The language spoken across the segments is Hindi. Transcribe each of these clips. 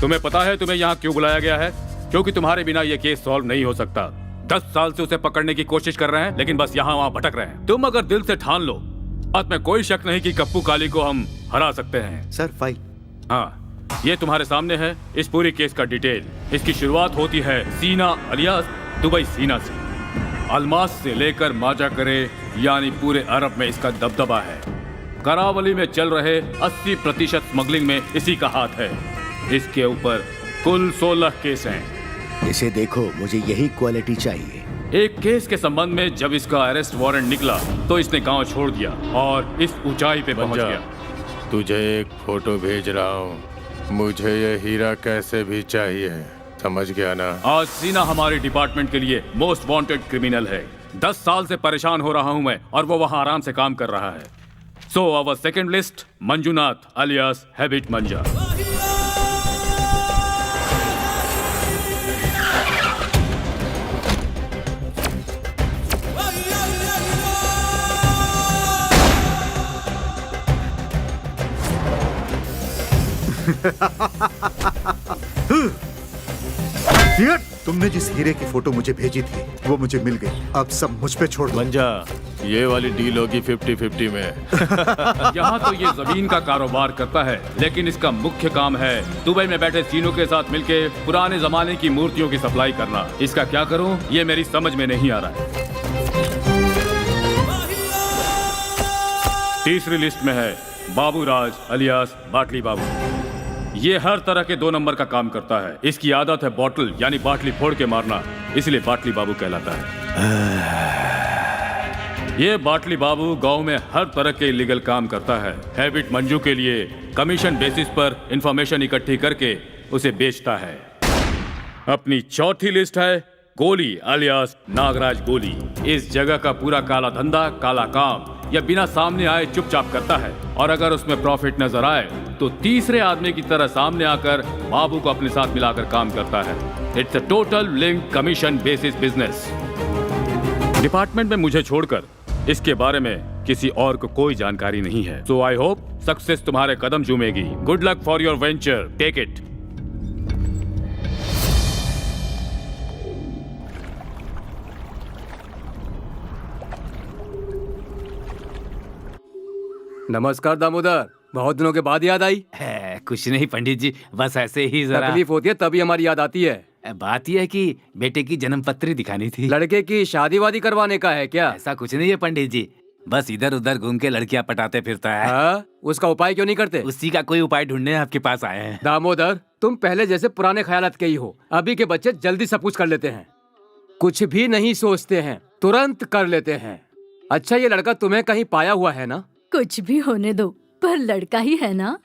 तुम्हें पता है तुम्हें यहाँ क्यों बुलाया गया है? क्योंकि तुम्हारे बिना ये केस सॉल्व नहीं हो सकता। 10 साल से उसे पकड़ने की कोशिश कर रहे हैं, लेकिन बस यहाँ वहाँ भटक रहे हैं। तुम अगर दिल से ठान लो, बात में कोई शक नहीं कि कप्पू काली को हम हरा सकते हैं। Sir file. हाँ, ये तुम्हारे सामने है इस पूरी केस का डिटेल। इसकी शुरुआत होती है सीना अलियास दुबई सीना से। अलमास से लेकर माजा करे यानी पूरे अरब में इसका दबदबा है। करावली में चल रहे 80% स्मगलिंग में इसी का हाथ है। इसके ऊपर कुल 16 केस हैं। इसे देखो, मुझे यही क्वालिटी चाहिए। एक केस के संबंध में जब इसका अरेस्ट वारंट निकला तो इसने गांव छोड़ दिया और इस ऊंचाई पे पहुंच गया। तुझे एक फोटो भेज रहा हूँ, मुझे ये हीरा कैसे भी चाहिए, समझ गया ना? आज सीना हमारे डिपार्टमेंट के लिए मोस्ट वांटेड क्रिमिनल है। 10 साल से परेशान हो रहा हूँ मैं और वो वहाँ आराम से काम कर रहा है। So our second list, Manjunath alias habit Manja. तुमने जिस हीरे की फोटो मुझे भेजी थी वो मुझे मिल गई। अब सब मुझ पे छोड़ दो। मंजा, ये वाली डील होगी 50-50 में। यहाँ तो ये जमीन का कारोबार करता है, लेकिन इसका मुख्य काम है दुबई में बैठे चीनों के साथ मिलके पुराने जमाने की मूर्तियों की सप्लाई करना। इसका क्या करूँ ये मेरी समझ में नहीं आ रहा है। तीसरी लिस्ट में है बाबू राज अलियास बाटली बाबू। ये हर तरह के 2 नंबर का काम करता है। इसकी आदत है बॉटल यानी बाटली फोड़ के मारना, इसलिए बाटली बाबू कहलाता है। ये बाटली बाबू गांव में हर तरह के इलीगल काम करता है। हैबिट मंजू के लिए कमीशन बेसिस पर इंफॉर्मेशन इकट्ठी करके उसे बेचता है। अपनी चौथी लिस्ट है गोली अलियास नागराज गोली। इस जगह का पूरा काला धंधा, काला काम या बिना सामने आए चुपचाप करता है, और अगर उसमें प्रॉफिट नजर आए तो तीसरे आदमी की तरह सामने आकर बाबू को अपने साथ मिलाकर काम करता है। It's a total link commission basis business. Department में मुझे छोड़कर इसके बारे में किसी और को कोई जानकारी नहीं है। सो आई होप सक्सेस तुम्हारे कदम चूमेगी। Good luck for your venture, take it. नमस्कार दामोदर, बहुत दिनों के बाद याद आई। कुछ नहीं पंडित जी, बस ऐसे ही जरा तकलीफ होती है तभी हमारी याद आती है। बात यह है कि बेटे की जन्मपत्री दिखानी थी। लड़के की शादी वादी करवाने का है क्या? ऐसा कुछ नहीं है पंडित जी, बस इधर उधर घूम के लड़कियां पटाते फिरता है। उसका उपाय क्यों नहीं करते? उसी का कोई उपाय ढूंढने आपके पास आए हैं। दामोदर, तुम पहले जैसे पुराने ख्यालात के ही हो। अभी के बच्चे जल्दी सब कुछ कर लेते हैं, कुछ भी नहीं सोचते हैं, तुरंत कर लेते हैं। अच्छा, ये लड़का तुम्हें कहीं पाया हुआ है ना? कुछ भी होने दो, पर लड़का ही है ना।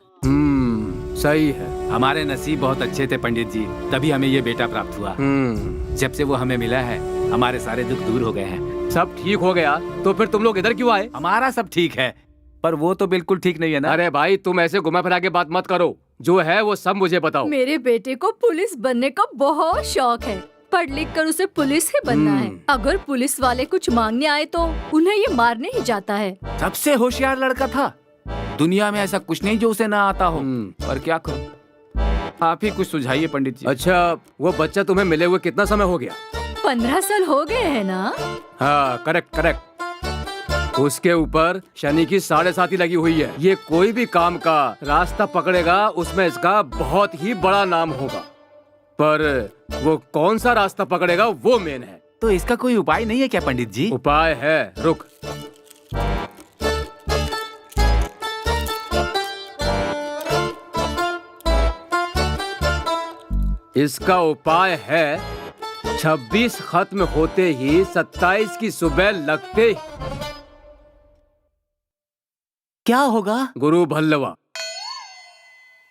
सही है। हमारे नसीब बहुत अच्छे थे पंडित जी, तभी हमें ये बेटा प्राप्त हुआ। जब से वो हमें मिला है हमारे सारे दुख दूर हो गए हैं। सब ठीक हो गया तो फिर तुम लोग इधर क्यों आए? हमारा सब ठीक है, पर वो तो बिल्कुल ठीक नहीं है ना। अरे भाई, तुम ऐसे घुमा फिरा के बात मत करो। जो है वो सब मुझे बताओ। मेरे बेटे को पुलिस बनने का बहुत शौक है। पढ़ लिख कर उसे पुलिस ही बनना है। अगर पुलिस वाले कुछ मांगने आए तो उन्हें ये मारने ही जाता है। सबसे होशियार लड़का था दुनिया में, ऐसा कुछ नहीं जो उसे ना आता हो। पर क्या करूं, आप ही कुछ सुझाइए पंडित जी। अच्छा, वो बच्चा तुम्हें मिले हुए कितना समय हो गया? 15 साल हो गए हैं ना। हाँ, करेक्ट। उसके ऊपर शनि की 7.5 लगी हुई है। ये कोई भी काम का रास्ता पकड़ेगा उसमें इसका बहुत ही बड़ा नाम होगा, पर वो कौन सा रास्ता पकड़ेगा वो मेन है। तो इसका कोई उपाय नहीं है क्या पंडित जी? उपाय है, रुक। इसका उपाय है 26 खत्म होते ही 27 की सुबह लगते ही क्या होगा? गुरु भल्लवा।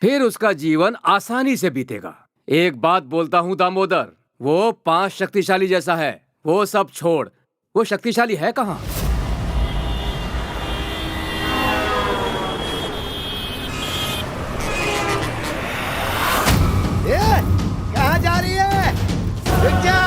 फिर उसका जीवन आसानी से बीतेगा। एक बात बोलता हूँ दामोदर, वो 5 शक्तिशाली जैसा है। वो सब छोड़, वो शक्तिशाली है कहाँ? कहाँ जा रही है? रुक जा।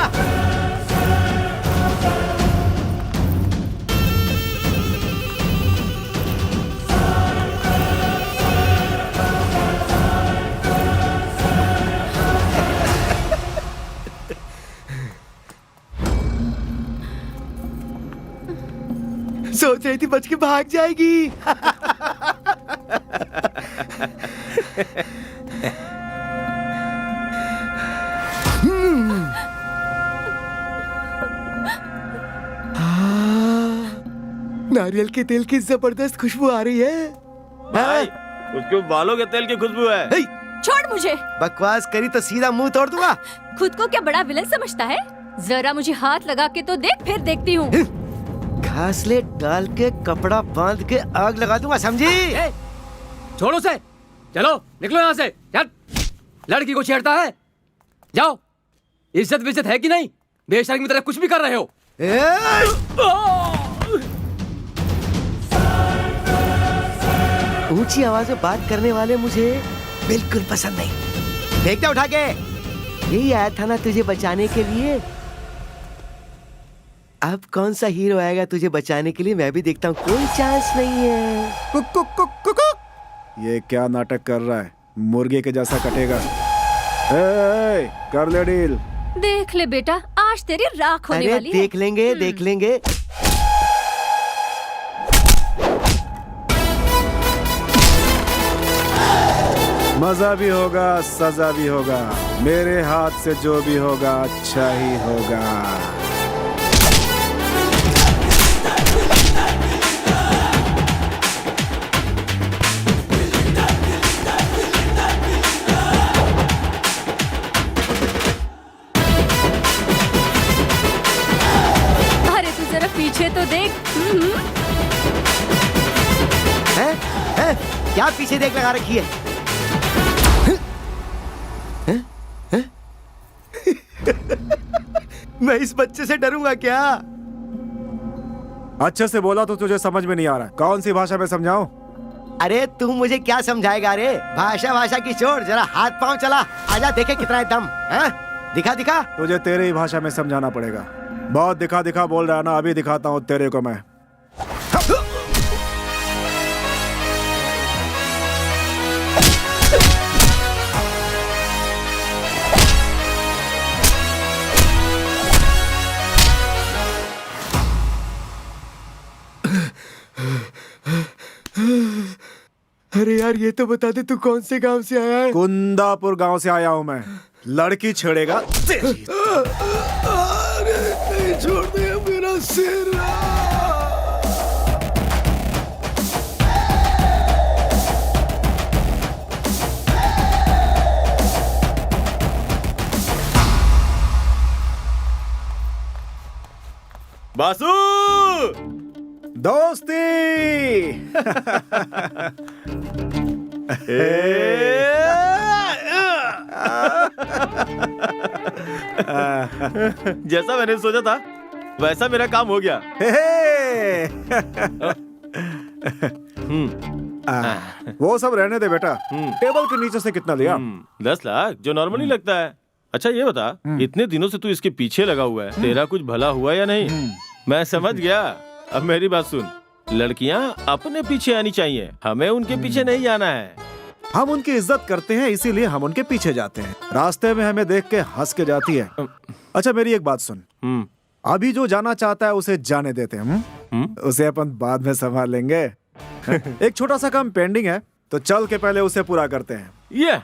सोच रही थी बच के भाग जाएगी। नारियल के तेल की जबरदस्त खुशबू आ रही है। भाई, उसके बालों के तेल की खुशबू है। हे, छोड़ मुझे। बकवास करी तो सीधा मुंह तोड़ दूंगा। खुद को क्या बड़ा विलन समझता है? जरा मुझे हाथ लगा के तो देख, फिर देखती हूँ। घासले डाल के कपड़ा बांध के आग लगा दूंगा, समझी? छोड़ो से, चलो निकलो यहाँ से। चल, लड़की को छेड़ता है, जाओ। इज्जत विज्जत है कि नहीं? बेशर्मी की तरह कुछ भी कर रहे हो। ऊंची आवाज में बात करने वाले मुझे बिल्कुल पसंद नहीं। देखते उठा के, यही आया था ना तुझे बचाने के लिए। अब कौन सा हीरो आएगा तुझे बचाने के लिए, मैं भी देखता हूँ। कोई चांस नहीं है। Cook cook cook cook cook. ये क्या नाटक कर रहा है? मुर्गे के जैसा कटेगा। ए, कर ले डील। देख ले बेटा, आज तेरी राख होने अरे वाली है। देख लेंगे, देख लेंगे। मजा भी होगा, सजा भी होगा। मेरे हाथ से जो भी होगा अच्छा ही होगा। अरे तू जरा पीछे तो देख। हैं? हैं? क्या पीछे देख लगा रखी है? मैं इस बच्चे से डरूंगा क्या? अच्छे से बोला तो तुझे समझ में नहीं आ रहा। कौन सी भाषा में समझाऊं? अरे तू मुझे क्या समझाएगा? रे भाषा की छोड़, जरा हाथ पांव चला। आजा देखे कितना है दम। हैं? दिखा दिखा। तुझे तेरे ही भाषा में समझाना पड़ेगा। बहुत दिखा दिखा बोल रहा है ना, अभी दिखाता हूँ तेरे को मैं। अरे यार ये तो बता दे तू कौन से गांव से आया है? कुंदापुर गांव से आया हूँ मैं। लड़की छेड़ेगा तेरी। अरे नहीं, छोड़ दे मेरा सिर। बासु, दोस्ती। जैसा मैंने सोचा था वैसा मेरा काम हो गया। वो सब रहने दे बेटा। टेबल के नीचे से कितना लिया? 10 लाख, जो नॉर्मली लगता है। अच्छा ये बता, इतने दिनों से तू इसके पीछे लगा हुआ है, तेरा कुछ भला हुआ या नहीं? मैं समझ गया। अब मेरी बात सुन, लड़कियां अपने पीछे आनी चाहिए, हमें उनके पीछे नहीं जाना है। हम उनकी इज्जत करते हैं, इसीलिए हम उनके पीछे जाते हैं। रास्ते में हमें देख के हंस के जाती है। अच्छा मेरी एक बात सुन, अभी जो जाना चाहता है उसे जाने देते हैं। उसे अपन बाद में संभाल लेंगे। एक छोटा सा काम पेंडिंग है, तो चल के पहले उसे पूरा करते हैं। ये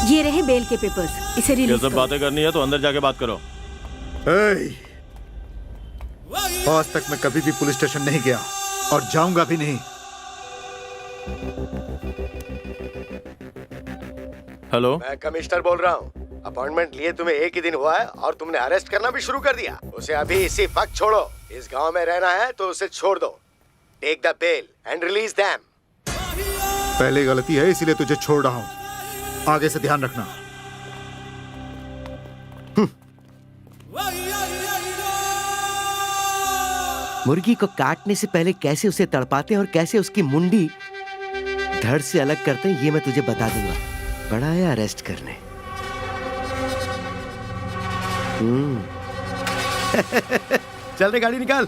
ये रहे बेल के पेपर्स, इसे ये रिलीज सब करो। बातें करनी है तो अंदर जाके बात करो। आज तक मैं कभी भी पुलिस स्टेशन नहीं गया और जाऊंगा भी नहीं। हेलो, मैं कमिश्नर बोल रहा हूँ। अपॉइंटमेंट लिए तुम्हें एक ही दिन हुआ है और तुमने अरेस्ट करना भी शुरू कर दिया। उसे अभी इसी वक्त छोड़ो। इस गांव में रहना है तो उसे छोड़ दो। Take the bell and release them. पहली गलती है इसीलिए तुझे छोड़ रहा हूं, आगे से ध्यान रखना। मुर्गी को काटने से पहले कैसे उसे तड़पाते हैं और कैसे उसकी मुंडी धड़ से अलग करते हैं ये मैं तुझे बता दूंगा। बड़ा है अरेस्ट करने। चल रे, गाड़ी निकाल।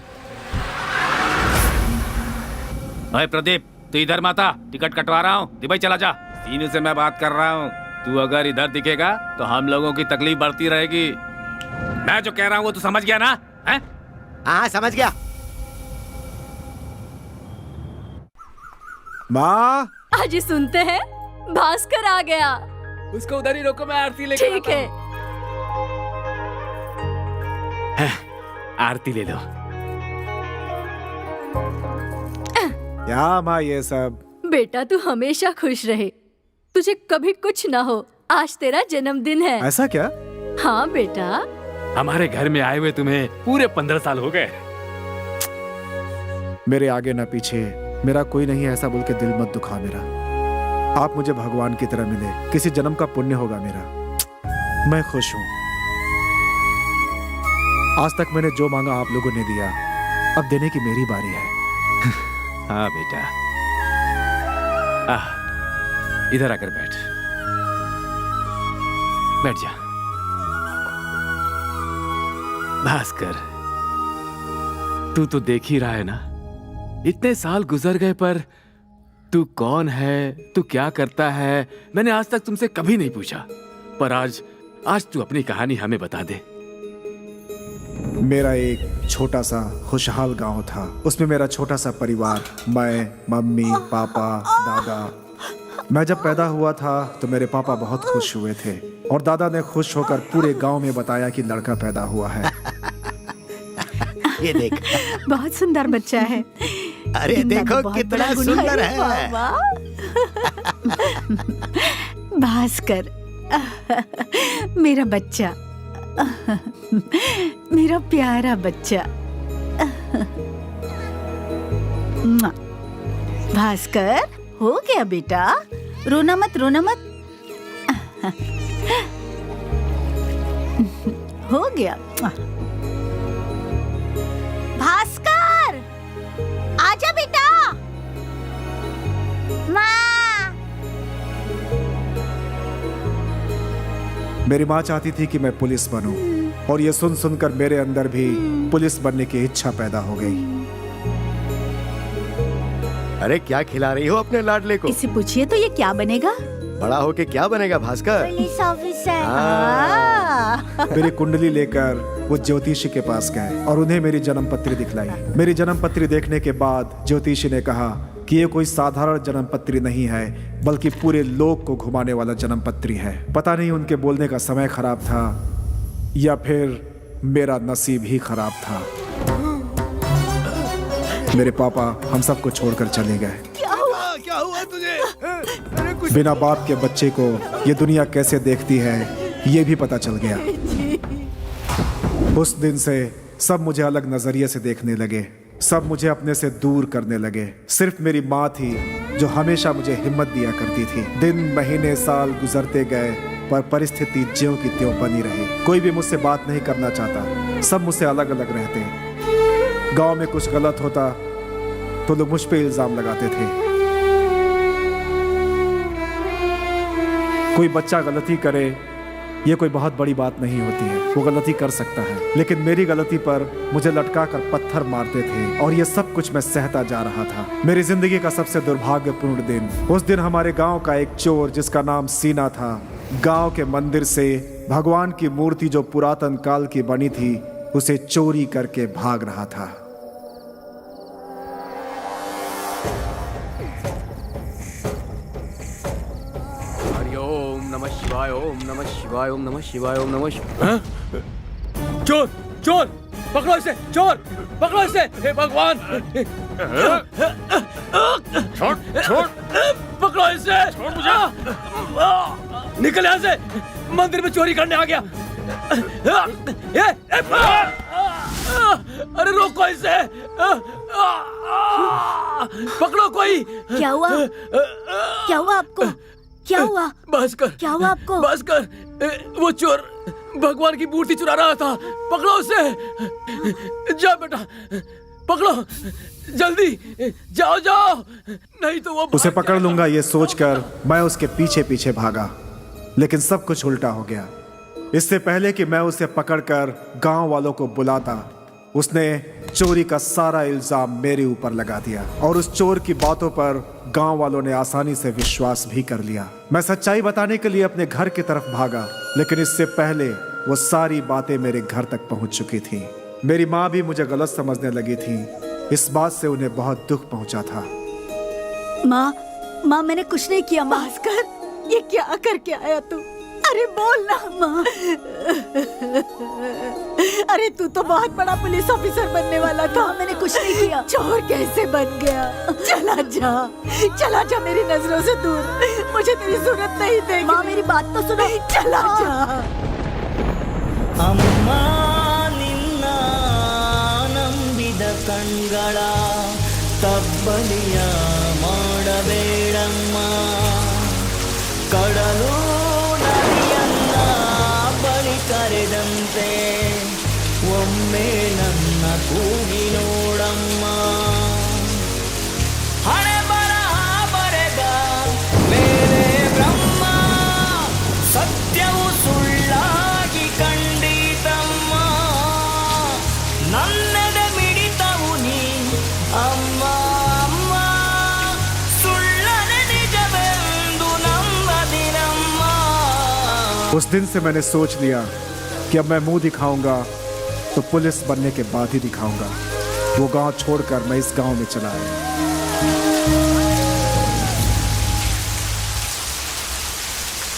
अरे प्रदीप, तू इधर मत आ, टिकट कटवा रहा हूँ, दुबई चला जा। सीनू से मैं बात कर रहा हूँ, तू अगर इधर दिखेगा तो हम लोगों की तकलीफ बढ़ती रहेगी। मैं जो कह रहा हूँ वो तू समझ गया ना? हैं? हाँ, समझ गया। माँ, आज ही सुनते हैं, भास्कर आ गया। उसको उधर ही रोको, मैं आरती लेकर ठीक आता है। हूँ। आरती ले लो। क्या माँ ये सब? बेटा तू हमेशा खुश रहे, तुझे कभी कुछ ना हो। आज तेरा जन्मदिन है। ऐसा क्या? हाँ बेटा। हमारे घर में आए हुए तुम्हें पूरे 15 साल हो गए। मेरे आगे ना पीछे मेरा कोई नहीं है ऐसा बोल के दिल मत दुखा मेरा। आप मुझे भगवान की तरह मिले, किसी जन्म का पुण्य होगा मेरा। मैं खुश हूँ। आज तक मैंने जो मांगा आप लोगों ने दिया, अब देने की मेरी बारी है। हाँ बेटा, इधर आकर बैठ जा। भास्कर, तू तो देख ही रहा है ना, इतने साल गुजर गए पर तू कौन है, तू क्या करता है, मैंने आज तक तुमसे कभी नहीं पूछा। पर आज तू अपनी कहानी हमें बता दे। मेरा एक छोटा सा खुशहाल गांव था, उसमें मेरा छोटा सा परिवार, मैं, मम्मी, पापा, दादा। मैं जब पैदा हुआ था तो मेरे पापा बहुत खुश हुए थे और दादा ने खुश होकर पूरे गांव में बताया कि लड़का पैदा हुआ है। ये देख। बहुत सुंदर बच्चा है। अरे इनका देखो तो बहुत कितना बड़ा गुण सुंदर रे, है। वाह, वाह। भास्कर, मेरा बच्चा, मेरा प्यारा बच्चा। भास्कर, हो गया बेटा, रोना मत, रोना मत। हो गया। भास्कर, आजा बेटा। माँ। मेरी माँ चाहती थी कि मैं पुलिस बनूं और ये सुन सुनकर मेरे अंदर भी पुलिस बनने की इच्छा पैदा हो गई। अरे क्या खिला रही हो अपने लाडले को? इसे पूछिए तो ये क्या बनेगा? बड़ा होके क्या बनेगा भास्कर? Police officer. मेरी कुंडली लेकर वो ज्योतिषी के पास गए और उन्हें मेरी जन्म पत्री दिखलाई। मेरी जन्म पत्री देखने के बाद ज्योतिषी ने कहा कि ये कोई साधारण जन्म पत्री नहीं है, बल्कि पूरे लोक को घुमाने वाला जन्म पत्री है। पता नहीं उनके बोलने का समय खराब था या फिर मेरा नसीब ही खराब था। मेरे पापा हम सबको छोड़कर चले गए। क्या हुआ तुझे? अरे कुछ बिना बाप के बच्चे को ये दुनिया कैसे देखती है ये भी पता चल गया। उस दिन से सब मुझे अलग नजरिए से देखने लगे, सब मुझे अपने से दूर करने लगे। सिर्फ मेरी माँ थी जो हमेशा मुझे हिम्मत दिया करती थी। दिन महीने साल गुजरते गए पर परिस्थिति ज्यों की त्यों बनी रही। कोई भी मुझसे बात नहीं करना चाहता, सब मुझसे अलग अलग रहते। गांव में कुछ गलत होता तो लोग मुझ पे इल्जाम लगाते थे। कोई बच्चा गलती करे ये कोई बहुत बड़ी बात नहीं होती है, वो गलती कर सकता है, लेकिन मेरी गलती पर मुझे लटका कर पत्थर मारते थे और ये सब कुछ मैं सहता जा रहा था। मेरी जिंदगी का सबसे दुर्भाग्यपूर्ण दिन उस दिन हमारे गांव का एक चोर जिसका नाम सीना था, गांव के मंदिर से भगवान की मूर्ति जो पुरातन काल की बनी थी उसे चोरी करके भाग रहा था। हरिओम ओम नमः शिवाय, ओम नमः शिवाय, ओम नमः शिवाय, ओम नमः शिवाय। चोर चोर पकड़ो इसे, चोर पकड़ो इसे, हे भगवान छोड़ छोड़ पकड़ो इसे, छोड़ मुझे, निकल यहाँ से, मंदिर में चोरी करने आ गया। अरे रोको इसे, पकड़ो कोई। क्या हुआ? क्या हुआ आपको? क्या हुआ? बस कर, क्या हुआ आपको? बस कर, वो चोर भगवान की मूर्ति चुरा रहा था, पकड़ो उसे। जा बेटा, पकड़ो, जल्दी जाओ जाओ, नहीं तो वो उसे पकड़ लूंगा ये सोचकर मैं उसके पीछे पीछे भागा, लेकिन सब कुछ उल्टा हो गया। इससे पहले कि मैं उसे पकड़कर गांव वालों को बुलाता, उसने चोरी का सारा इल्जाम मेरे ऊपर लगा दिया और उस चोर की बातों पर गांव वालों ने आसानी से विश्वास भी कर लिया। मैं सच्चाई बताने के लिए अपने घर की तरफ भागा, लेकिन इससे पहले वो सारी बातें मेरे घर तक पहुंच चुकी थी। मेरी माँ भी मुझे गलत समझने लगी थी। इस बात से उन्हें बहुत दुख पहुंचा था। माँ मैंने कुछ नहीं किया। भास्कर, ये क्या करके आया तू? अरे बोल ना माँ। अरे तू तो बहुत बड़ा पुलिस ऑफिसर बनने वाला था। मैंने कुछ नहीं किया। चोर कैसे बन गया? चला जा मेरी नजरों से दूर। मुझे तेरी जरूरत नहीं देगी। माँ मेरी बात तो सुनो। चला जा। अम्मा निन्ना नंबिद कण्ಗಳ तब्बलिय ಮಾಡಬೇಡಮ್ಮ ಕಡಲು ನದಿಯನ್ನ ಬಳಿ ಕರೆದಂತೆ ಒಮ್ಮೆ ನನ್ನ ಕೂಗಿ ನೋಡಮ್ಮ ಹಣೆ ಬರಹ ಬರೆದ ಮೇಲೆ ಬ್ರಹ್ಮ ಸತ್ಯವು ಸುಳ್ಳಾಗಿ ಕಂಡಿತಮ್ಮ ನನ್ನದ ಮಿಡಿತವು ನೀ ಅಮ್ಮ ಅಮ್ಮ ಸುಳ್ಳನೆ ನಿಜವೆಂದು ನಂಬದಿರಮ್ಮ। उस दिन से मैंने सोच लिया कि अब मैं मुंह दिखाऊंगा तो पुलिस बनने के बाद ही दिखाऊंगा। वो गांव छोड़कर मैं इस गांव में चला आया।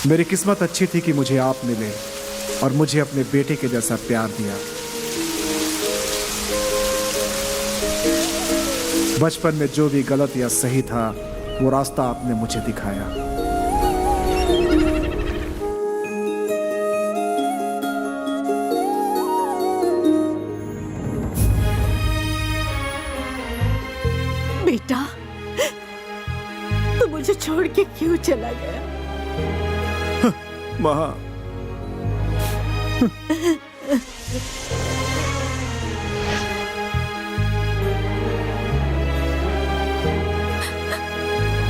मेरी किस्मत अच्छी थी कि मुझे आप मिले और मुझे अपने बेटे के जैसा प्यार दिया। बचपन में जो भी गलत या सही था वो रास्ता आपने मुझे दिखाया। बेटा, तू मुझे छोड़ के क्यों चला गया? माँ,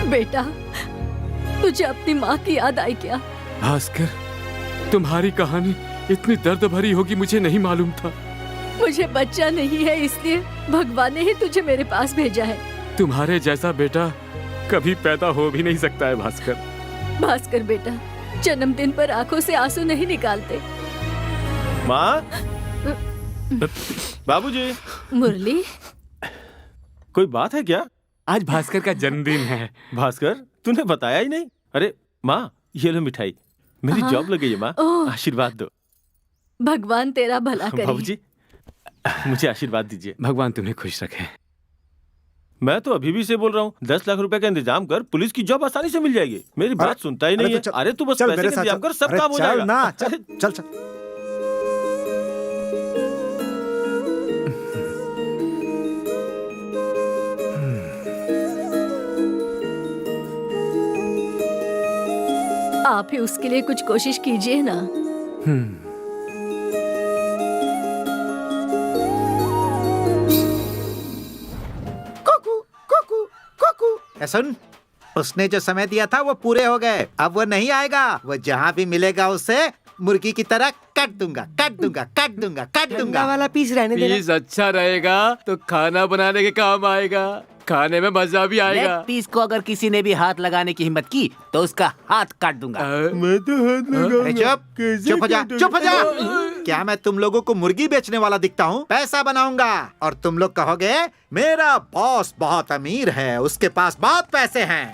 बेटा, तुझे अपनी माँ की याद आई क्या? भास्कर, तुम्हारी कहानी इतनी दर्द भरी होगी मुझे नहीं मालूम था। मुझे बच्चा नहीं है, इसलिए भगवान ने ही तुझे मेरे पास भेजा है। तुम्हारे जैसा बेटा कभी पैदा हो भी नहीं सकता है भास्कर। भास्कर बेटा, जन्मदिन पर आंखों से आंसू नहीं निकालते। माँ, बाबूजी, मुरली, कोई बात है क्या? आज भास्कर का जन्मदिन है। भास्कर, तूने बताया ही नहीं। अरे माँ, ये लो मिठाई, मेरी जॉब लग गई है माँ, ओह। आशीर्वाद दो। भगवान तेरा भला करे। बाबूजी, मुझे आशीर्वाद दीजिए। भगवान तुम्हें खुश रखे। मैं तो अभी भी से बोल रहा हूँ, 10 लाख रुपए का इंतजाम कर, पुलिस की जॉब आसानी से मिल जाएगी। मेरी बात सुनता ही नहीं है। अरे तू बस पैसे का इंतजाम कर, सब काम हो जाएगा। ना, चल चल चल। आप ही उसके लिए कुछ कोशिश कीजिए ना। सुन, उसने जो समय दिया था वो पूरे हो गए। अब वो नहीं आएगा। वो जहाँ भी मिलेगा उसे मुर्गी की तरह काट दूंगा, काट दूंगा, काट दूंगा, काट दूंगा। वाला पीस रहने देना। पीस अच्छा रहेगा तो खाना बनाने के काम आएगा, खाने में मजा भी आएगा। लेग पीस को अगर किसी ने भी हाथ लगाने की हिम्मत की तो उसका हाथ काट दूंगा। मैं तो हाथ अरे चुप, चुप हो जा, चुप हो जा। क्या मैं तुम लोगों को मुर्गी बेचने वाला दिखता हूँ? पैसा बनाऊंगा और तुम लोग कहोगे मेरा बॉस बहुत अमीर है, उसके पास बहुत पैसे हैं।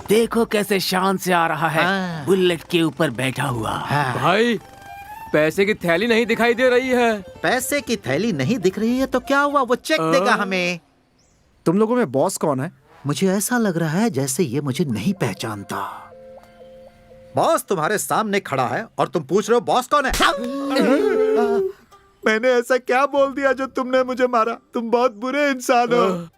देखो कैसे शान से आ रहा है, हाँ। बुलेट के ऊपर बैठा हुआ। भाई पैसे की थैली नहीं दिखाई दे रही है। पैसे की थैली नहीं दिख रही है तो क्या हुआ, वो चेक देगा हमें। तुम लोगों में बॉस कौन है? मुझे ऐसा लग रहा है जैसे ये मुझे नहीं पहचानता। बॉस तुम्हारे सामने खड़ा है और तुम पूछ रहे हो बॉस कौन है? मैंने ऐसा क्या बोल दिया जो तुमने मुझे मारा? तुम बहुत बुरे इंसान हो।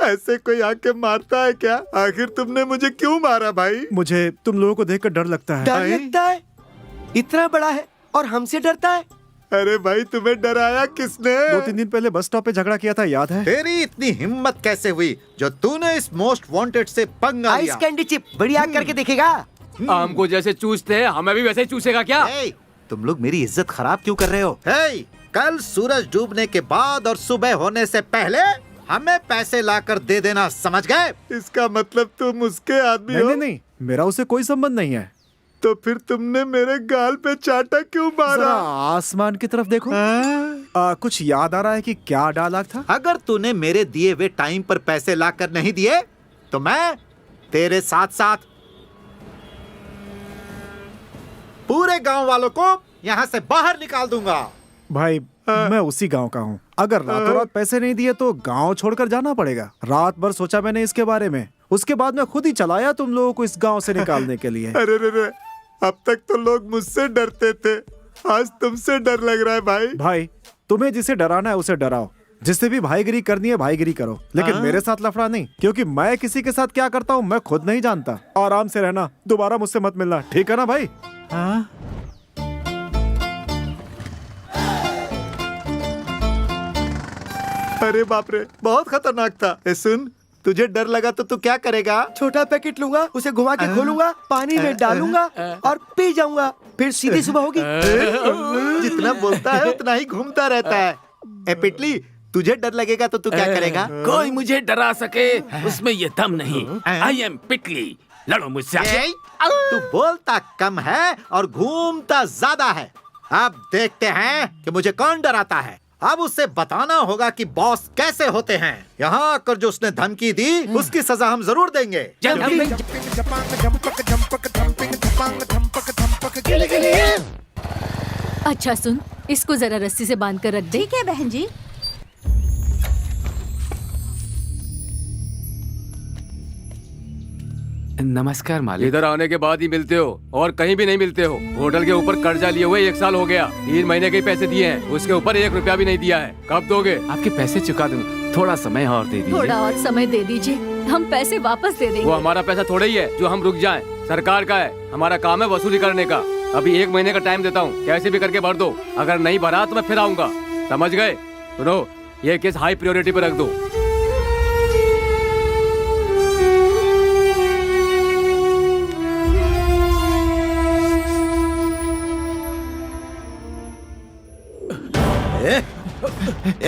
ऐसे कोई आके मारता है क्या? आखिर तुमने मुझे क्यों मारा भाई? मुझे तुम लोगों को देखकर डर लगता है। डर लगता है? इतना बड़ा है और हमसे डरता है? अरे भाई तुम्हें डराया किसने? 2-3 दिन पहले बस स्टॉप पे झगड़ा किया था, याद है? तेरी इतनी हिम्मत कैसे हुई जो तूने इस मोस्ट वांटेड से पंगा लिया? आइस कैंडी चिप बढ़िया करके देखेगा। आम को जैसे चूसते हैं हमें भी वैसे ही चूसेगा क्या? हे, तुम लोग मेरी इज्जत खराब क्यों कर रहे हो? हे, कल सूरज डूबने के बाद और सुबह होने से पहले हमें पैसे लाकर दे देना, समझ गए? इसका मतलब तुम उसके आदमी हो? नहीं, मेरा उसे कोई संबंध नहीं है। तो फिर तुमने मेरे गाल पे चाटा क्यों मारा? जरा आसमान की तरफ देखो। कुछ याद आ रहा है कि क्या डायलॉग था? अगर तूने मेरे दिए हुए टाइम पर पैसे लाकर नहीं दिए तो मैं तेरे साथ साथ पूरे गांव वालों को यहाँ से बाहर निकाल दूंगा। भाई मैं उसी गांव का हूँ। अगर रातों रात पैसे नहीं दिए तो गांव छोड़कर जाना पड़ेगा। रात भर सोचा मैंने इसके बारे में, उसके बाद मैं खुद ही चलाया तुम लोगों को इस गांव से निकालने के लिए। अरे रे, अब तक तो लोग मुझसे डरते थे, आज तुमसे डर लग रहा है भाई। भाई तुम्हें जिसे डराना है उसे डराओ, जिससे भी भाईगिरी करनी है भाईगिरी करो, लेकिन मेरे साथ लफड़ा नहीं, क्योंकि मैं किसी के साथ क्या करता हूँ मैं खुद नहीं जानता। आराम से रहना, दोबारा मुझसे मत मिलना, ठीक है ना भाई? अरे बाप रे, बहुत खतरनाक था। ए सुन, तुझे डर लगा तो तू क्या करेगा? छोटा पैकेट लूंगा, उसे घुमा के खोलूंगा, पानी में डालूंगा और पी जाऊंगा, फिर सीधी सुबह होगी। जितना बोलता है उतना ही घूमता रहता है। ए पिटली, तुझे डर लगेगा तो तू क्या करेगा? कोई मुझे डरा सके उसमें ये दम नहीं। आई एम पिटली, लड़ो मुझसे आके। तू बोलता कम है और घूमता ज्यादा है। अब देखते हैं कि मुझे कौन डराता है। अब उसे बताना होगा कि बॉस कैसे होते हैं। यहाँ आकर जो उसने धमकी दी उसकी सजा हम जरूर देंगे। अच्छा सुन, इसको जरा रस्सी से बांध कर रख दे। ठीक है बहन जी। नमस्कार मालिक। इधर आने के बाद ही मिलते हो और कहीं भी नहीं मिलते हो। होटल के ऊपर कर्जा लिए हुए 1 साल हो गया, 3 महीने के पैसे दिए हैं, उसके ऊपर 1 रुपया भी नहीं दिया है। कब दोगे? आपके पैसे चुका दूंगा, थोड़ा समय और दे दीजिए। थोड़ा और समय दे दीजिए, हम पैसे वापस दे देंगे। वो हमारा पैसा थोड़ा ही है जो हम रुक जाएं। सरकार का है, हमारा काम है वसूली करने का। अभी 1 महीने का टाइम देता हूँ, कैसे भी करके भर दो। अगर नहीं भरा तो मैं फिर आऊंगा, समझ गए? सुनो, ये केस हाई प्रायोरिटी पे रख दो।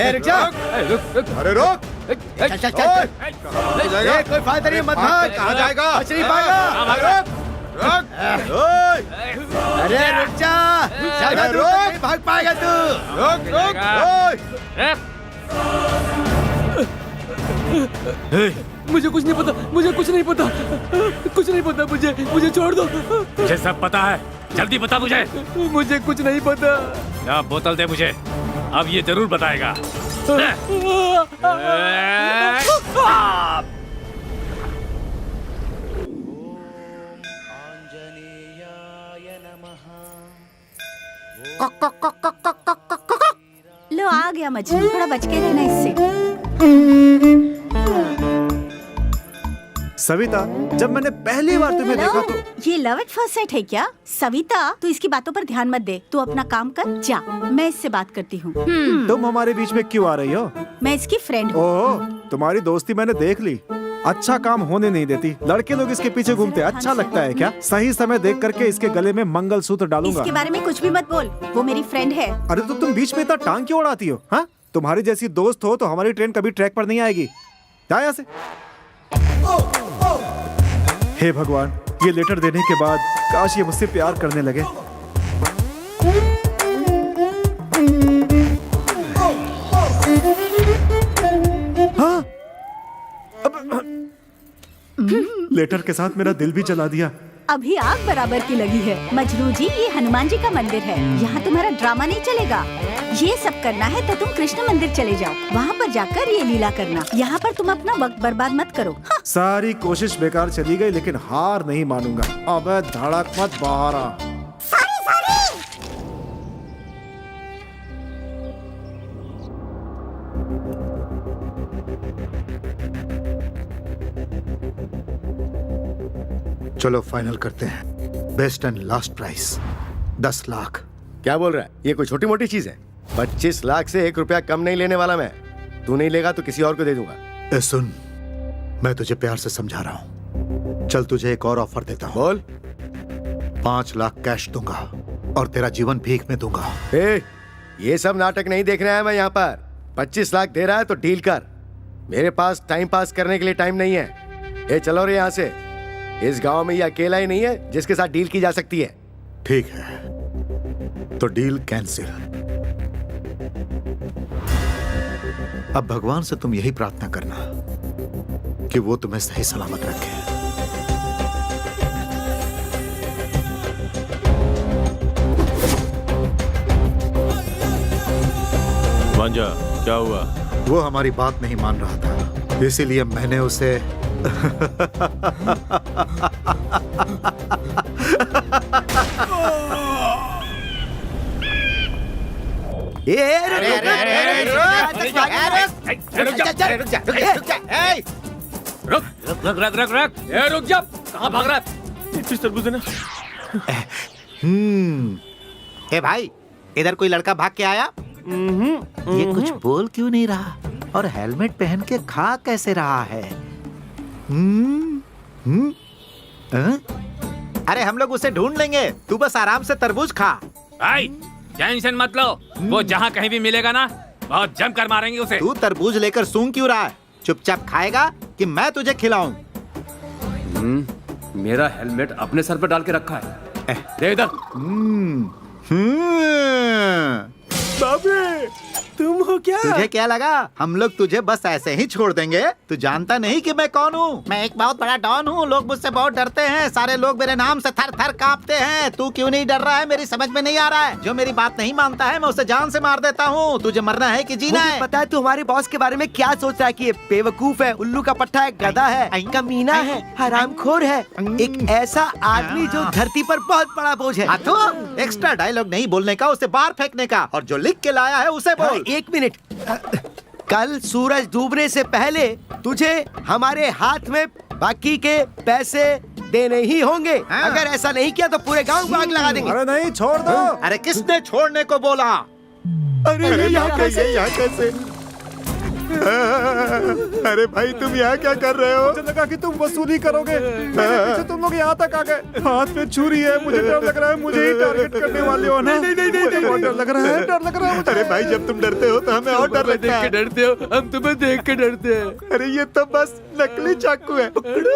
रुक जा। अरे रोक! चल चल चल। कोई फायदा नहीं, मत भाग। कहाँ जाएगा? बच नहीं पाएगा। अरे रुक जा। ज्यादा दूर तक नहीं भाग पाएगा तू। मुझे कुछ नहीं पता, मुझे कुछ नहीं पता, कुछ नहीं पता। मुझे छोड़ दो। मुझे सब पता है, जल्दी बता मुझे। मुझे कुछ नहीं पता। या बोतल दे मुझे, अब ये जरूर बताएगा। लो आ गया मछली, थोड़ा बच के रहना इससे। सविता, जब मैंने पहली बार तुम्हें देखा तो ये लव एट फर्स्ट साइट है क्या? सविता, तू इसकी बातों पर ध्यान मत दे, तू अपना काम कर जा, मैं इससे बात करती हूँ। तुम हमारे बीच में क्यों आ रही हो? मैं इसकी फ्रेंड हूँ। ओह, तुम्हारी दोस्ती मैंने देख ली। अच्छा काम होने नहीं देती, लड़के लोग इसके पीछे घूमते। अच्छा लगता है क्या? सही समय देख करके इसके गले में मंगलसूत्र डालूंगा। इसके बारे में कुछ भी मत बोल, वो मेरी फ्रेंड है। अरे तो तुम बीच में इतना टांग क्यों उड़ाती हो? हाँ, तुम्हारी जैसी दोस्त हो तो हमारी ट्रेन कभी ट्रैक पर नहीं आएगी। जा यहाँ से। हे भगवान, ये लेटर देने के बाद काश ये मुझसे प्यार करने लगे। हाँ? लेटर के साथ मेरा दिल भी जला दिया। अभी आग बराबर की लगी है। मजनू जी, ये हनुमान जी का मंदिर है। यहाँ तुम्हारा ड्रामा नहीं चलेगा। ये सब करना है तो तुम कृष्ण मंदिर चले जाओ, वहाँ पर जाकर ये लीला करना। यहाँ पर तुम अपना वक्त बर्बाद मत करो। हाँ। सारी कोशिश बेकार चली गई, लेकिन हार नहीं मानूंगा। अबे धड़क मत बाहर आ। चलो फाइनल करते हैं। Best and last price 10 lakh. क्या बोल रहा है? ये कोई छोटी मोटी चीज है? 25 लाख से 1 रुपया कम नहीं लेने वाला मैं। तू नहीं लेगा तो किसी और को दे दूंगा। ए सुन, मैं तुझे प्यार से समझा रहा हूँ। चल तुझे एक और ऑफर देता हूँ। बोल। 5 लाख कैश दूंगा और तेरा जीवन भीख में दूंगा। ये सब नाटक नहीं देख रहा है मैं यहाँ पर। 25 लाख दे रहा है तो डील कर। मेरे पास टाइम पास करने के लिए टाइम नहीं है। चलो रे यहाँ से। इस गांव में ये अकेला ही नहीं है जिसके साथ डील की जा सकती है। ठीक है, तो डील कैंसिल। अब भगवान से तुम यही प्रार्थना करना कि वो तुम्हें सही सलामत रखे। भांजा, क्या हुआ? वो हमारी बात नहीं मान रहा था, इसीलिए मैंने उसे रुक जा, कहाँ भाग रहा है? तरबूज है ना? ए भाई, इधर कोई लड़का भाग के आया? ये कुछ बोल क्यों नहीं रहा और हेलमेट पहन के खा कैसे रहा है? अरे हम लोग उसे ढूंढ लेंगे, तू बस आराम से तरबूज खा। भाई टेंशन मत लो, वो जहाँ कहीं भी मिलेगा ना, बहुत जम कर मारेंगे उसे। तू तरबूज लेकर सूंघ क्यों रहा है? चुपचाप खाएगा कि मैं तुझे खिलाऊं? मेरा हेलमेट अपने सर पर डाल के रखा है। दे इधर। बाबे, तुम हो क्या? तुझे क्या लगा हम लोग तुझे बस ऐसे ही छोड़ देंगे? तू जानता नहीं कि मैं कौन हूँ? मैं एक बहुत बड़ा डॉन हूँ। लोग मुझसे बहुत डरते हैं। सारे लोग मेरे नाम से थर थर कांपते हैं। तू क्यों नहीं डर रहा है? मेरी समझ में नहीं आ रहा है। जो मेरी बात नहीं मानता है मैं उसे जान से मार देता हूँ। तुझे मरना है कि जीना है? पता है तू हमारे बॉस के बारे में क्या सोच रहा है? कि ये बेवकूफ है, उल्लू का पट्टा है, गधा है, कमीना है, हरामखोर है, एक ऐसा आदमी जो धरती पर बहुत बड़ा बोझ है। तो एक्स्ट्रा डायलॉग नहीं बोलने का, उसे बाहर फेंकने का, और जो लिख के लाया है उसे बोल। एक मिनट, कल सूरज डूबने से पहले तुझे हमारे हाथ में बाकी के पैसे देने ही होंगे। अगर ऐसा नहीं किया तो पूरे गांव को आग लगा देंगे। अरे नहीं, छोड़ दो। अरे किसने छोड़ने को बोला? अरे यहाँ कैसे? अरे भाई तुम यहाँ क्या कर रहे हो? मुझे लगा कि तुम वसूली करोगे। मेरे पीछे तुम लोग यहाँ तक आ गए। हाथ में छुरी है, मुझे डर लग रहा है। मुझे ही टारगेट करने वाले हो ना? नहीं, बहुत डर लग रहा है मुझे। अरे भाई जब तुम डरते हो तो हमें और डर लगता है। डरते हो, हम तुम्हें देख के डरते हैं। अरे ये तो बस नकली चाकू है। पकड़ो।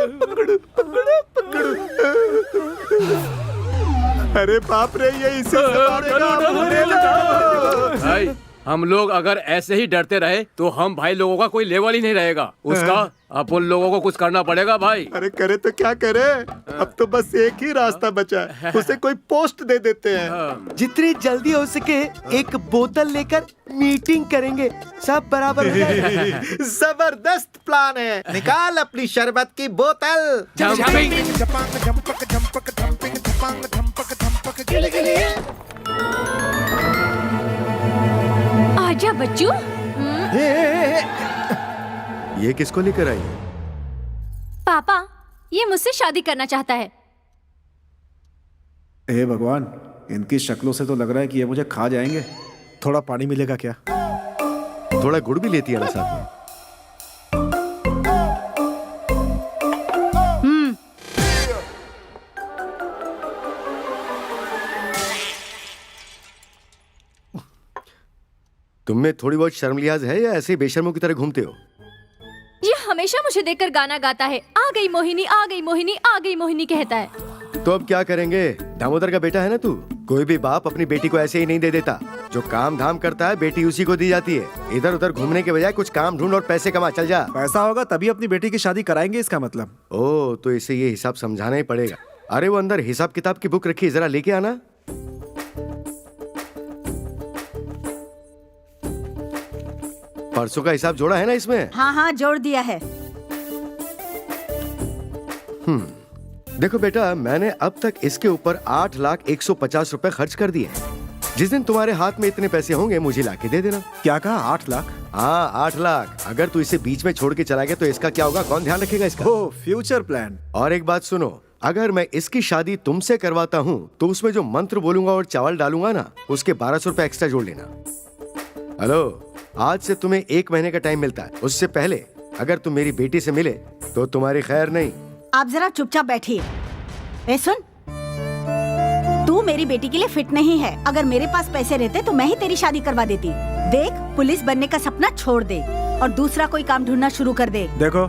अरे बाप रे, ये इसे भाई हम लोग अगर ऐसे ही डरते रहे तो हम भाई लोगों का कोई लेवल ही नहीं रहेगा। उसका अपन लोगों को कुछ करना पड़ेगा भाई। अरे करे तो क्या करे? अब तो बस एक ही रास्ता बचा है, उसे कोई पोस्ट दे देते हैं। जितनी जल्दी हो सके एक बोतल लेकर मीटिंग करेंगे, सब बराबर हो जाएगा। जबरदस्त प्लान है। निकाल अपनी शरबत की बोतल। आजा बच्चू। ये किसको लेकर आई? पापा, ये मुझसे शादी करना चाहता है। हे भगवान, इनकी शक्लों से तो लग रहा है कि ये मुझे खा जाएंगे। थोड़ा पानी मिलेगा क्या? थोड़ा गुड़ भी लेती है ना साथ में? तुम्हें थोड़ी बहुत शर्म लिहाज है या ऐसे ही बेशर्मों की तरह घूमते हो? ये हमेशा मुझे देखकर गाना गाता है। आ गई मोहिनी, आ गई मोहिनी, आ गई मोहिनी कहता है। तो अब क्या करेंगे? दामोदर का बेटा है ना तू। कोई भी बाप अपनी बेटी को ऐसे ही नहीं दे देता। जो काम धाम करता है बेटी उसी को दी जाती है। इधर उधर घूमने के बजाय कुछ काम ढूंढ और पैसे कमा, चल जा। पैसा होगा तभी अपनी बेटी की शादी कराएंगे, इसका मतलब। ओ, तो इसे ये हिसाब समझाना ही पड़ेगा। अरे वो अंदर हिसाब किताब की बुक रखी है, जरा लेके आना। परसों का हिसाब जोड़ा है ना इसमें? हाँ हाँ, जोड़ दिया है। देखो बेटा, मैंने अब तक इसके ऊपर 8,150,000 रुपए खर्च कर दिए। जिस दिन तुम्हारे हाथ में इतने पैसे होंगे मुझे लाके दे देना। क्या कहा, 8 लाख? हाँ, 8 लाख। अगर तू इसे बीच में छोड़ के चला गया तो इसका क्या होगा? कौन ध्यान रखेगा इसका? ओ, फ्यूचर प्लान। और एक बात सुनो, अगर मैं इसकी शादी तुमसे करवाता हूँ तो उसमें जो मंत्र बोलूंगा और चावल डालूंगा ना, उसके 1,200 रुपए एक्स्ट्रा जोड़ लेना। हेलो, आज से तुम्हें 1 महीने का टाइम मिलता है। उससे पहले अगर तुम मेरी बेटी से मिले तो तुम्हारी खैर नहीं। आप जरा चुपचाप बैठिए। ए सुन, तू मेरी बेटी के लिए फिट नहीं है। अगर मेरे पास पैसे रहते तो मैं ही तेरी शादी करवा देती। देख, पुलिस बनने का सपना छोड़ दे और दूसरा कोई काम ढूंढना शुरू कर दे। देखो,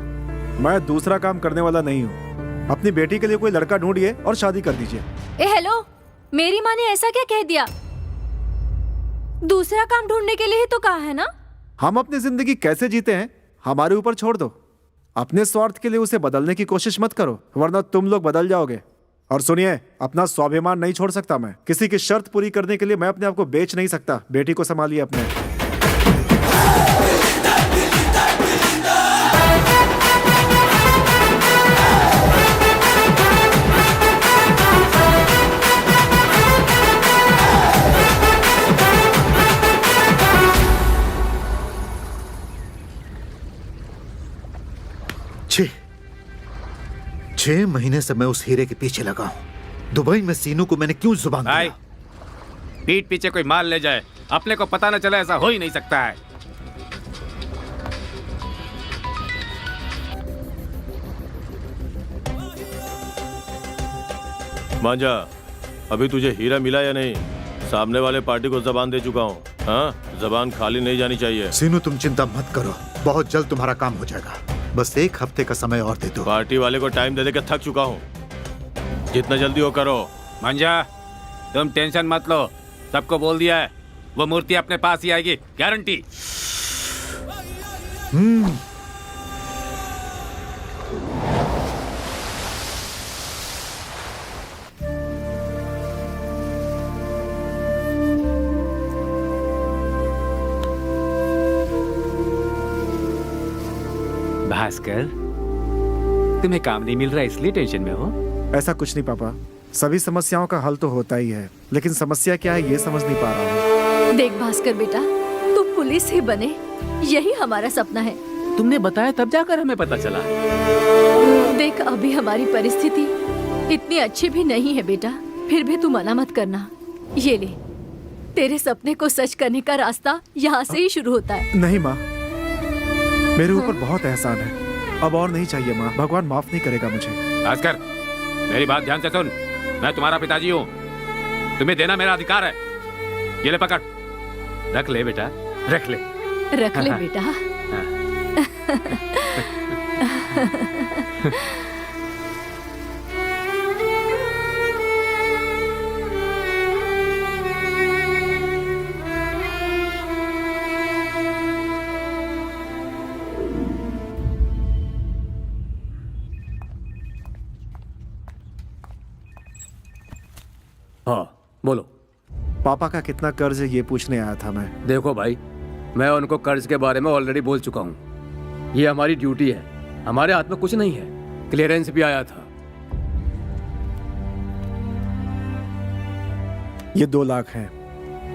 मैं दूसरा काम करने वाला नहीं हूँ। अपनी बेटी के लिए कोई लड़का ढूंढिए और शादी कर दीजिए। ए हेलो, मेरी माँ ने ऐसा क्या कह दिया? दूसरा काम ढूंढने के लिए ही तो कहा है ना। हम अपनी जिंदगी कैसे जीते हैं हमारे ऊपर छोड़ दो। अपने स्वार्थ के लिए उसे बदलने की कोशिश मत करो, वरना तुम लोग बदल जाओगे। और सुनिए, अपना स्वाभिमान नहीं छोड़ सकता मैं। किसी की शर्त पूरी करने के लिए मैं अपने आप को बेच नहीं सकता। बेटी को संभालिए अपने। छह महीने से मैं उस हीरे के पीछे लगा हूं। दुबई में सीनू को मैंने क्यों जुबान दिया? पीठ पीछे कोई माल ले जाए, अपने को पता न चले, ऐसा हो ही नहीं सकता है। मांझा, अभी तुझे हीरा मिला या नहीं? सामने वाले पार्टी को जबान दे चुका हूँ। हाँ, जबान खाली नहीं जानी चाहिए। सीनू, तुम चिंता मत करो, बहुत जल्द तुम्हारा काम हो जाएगा। बस 1 हफ्ते का समय और दे दो। पार्टी वाले को टाइम दे दे के थक चुका हूँ। जितना जल्दी हो करो। मंजा, तुम टेंशन मत लो, सबको बोल दिया है, वो मूर्ति अपने पास ही आएगी, गारंटी। भास्कर, तुम्हें काम नहीं मिल रहा इसलिए टेंशन में हो? ऐसा कुछ नहीं पापा, सभी समस्याओं का हल तो होता ही है, लेकिन समस्या क्या है ये समझ नहीं पा रहा हूँ। देख भास्कर बेटा, तू पुलिस ही बने, यही हमारा सपना है। तुमने बताया तब जाकर हमें पता चला। देख, अभी हमारी परिस्थिति इतनी अच्छी भी नहीं है बेटा, फिर भी तू मना मत करना। ये ले, तेरे सपने को सच करने का रास्ता यहाँ से ही शुरू होता है। नहीं माँ, मेरे ऊपर बहुत एहसान है, अब और नहीं चाहिए माँ। भगवान माफ नहीं करेगा मुझे। भास्कर, मेरी बात ध्यान से सुन, मैं तुम्हारा पिताजी हूँ, तुम्हें देना मेरा अधिकार है। ये ले पकड़, रख ले बेटा, रख ले। रख ले बेटा। हाँ बोलो। पापा का कितना कर्ज है ये पूछने आया था मैं। देखो भाई, मैं उनको कर्ज के बारे में ऑलरेडी बोल चुका हूँ। ये हमारी ड्यूटी है, हमारे हाथ में कुछ नहीं है। क्लियरेंस भी आया था। ये 2 लाख है,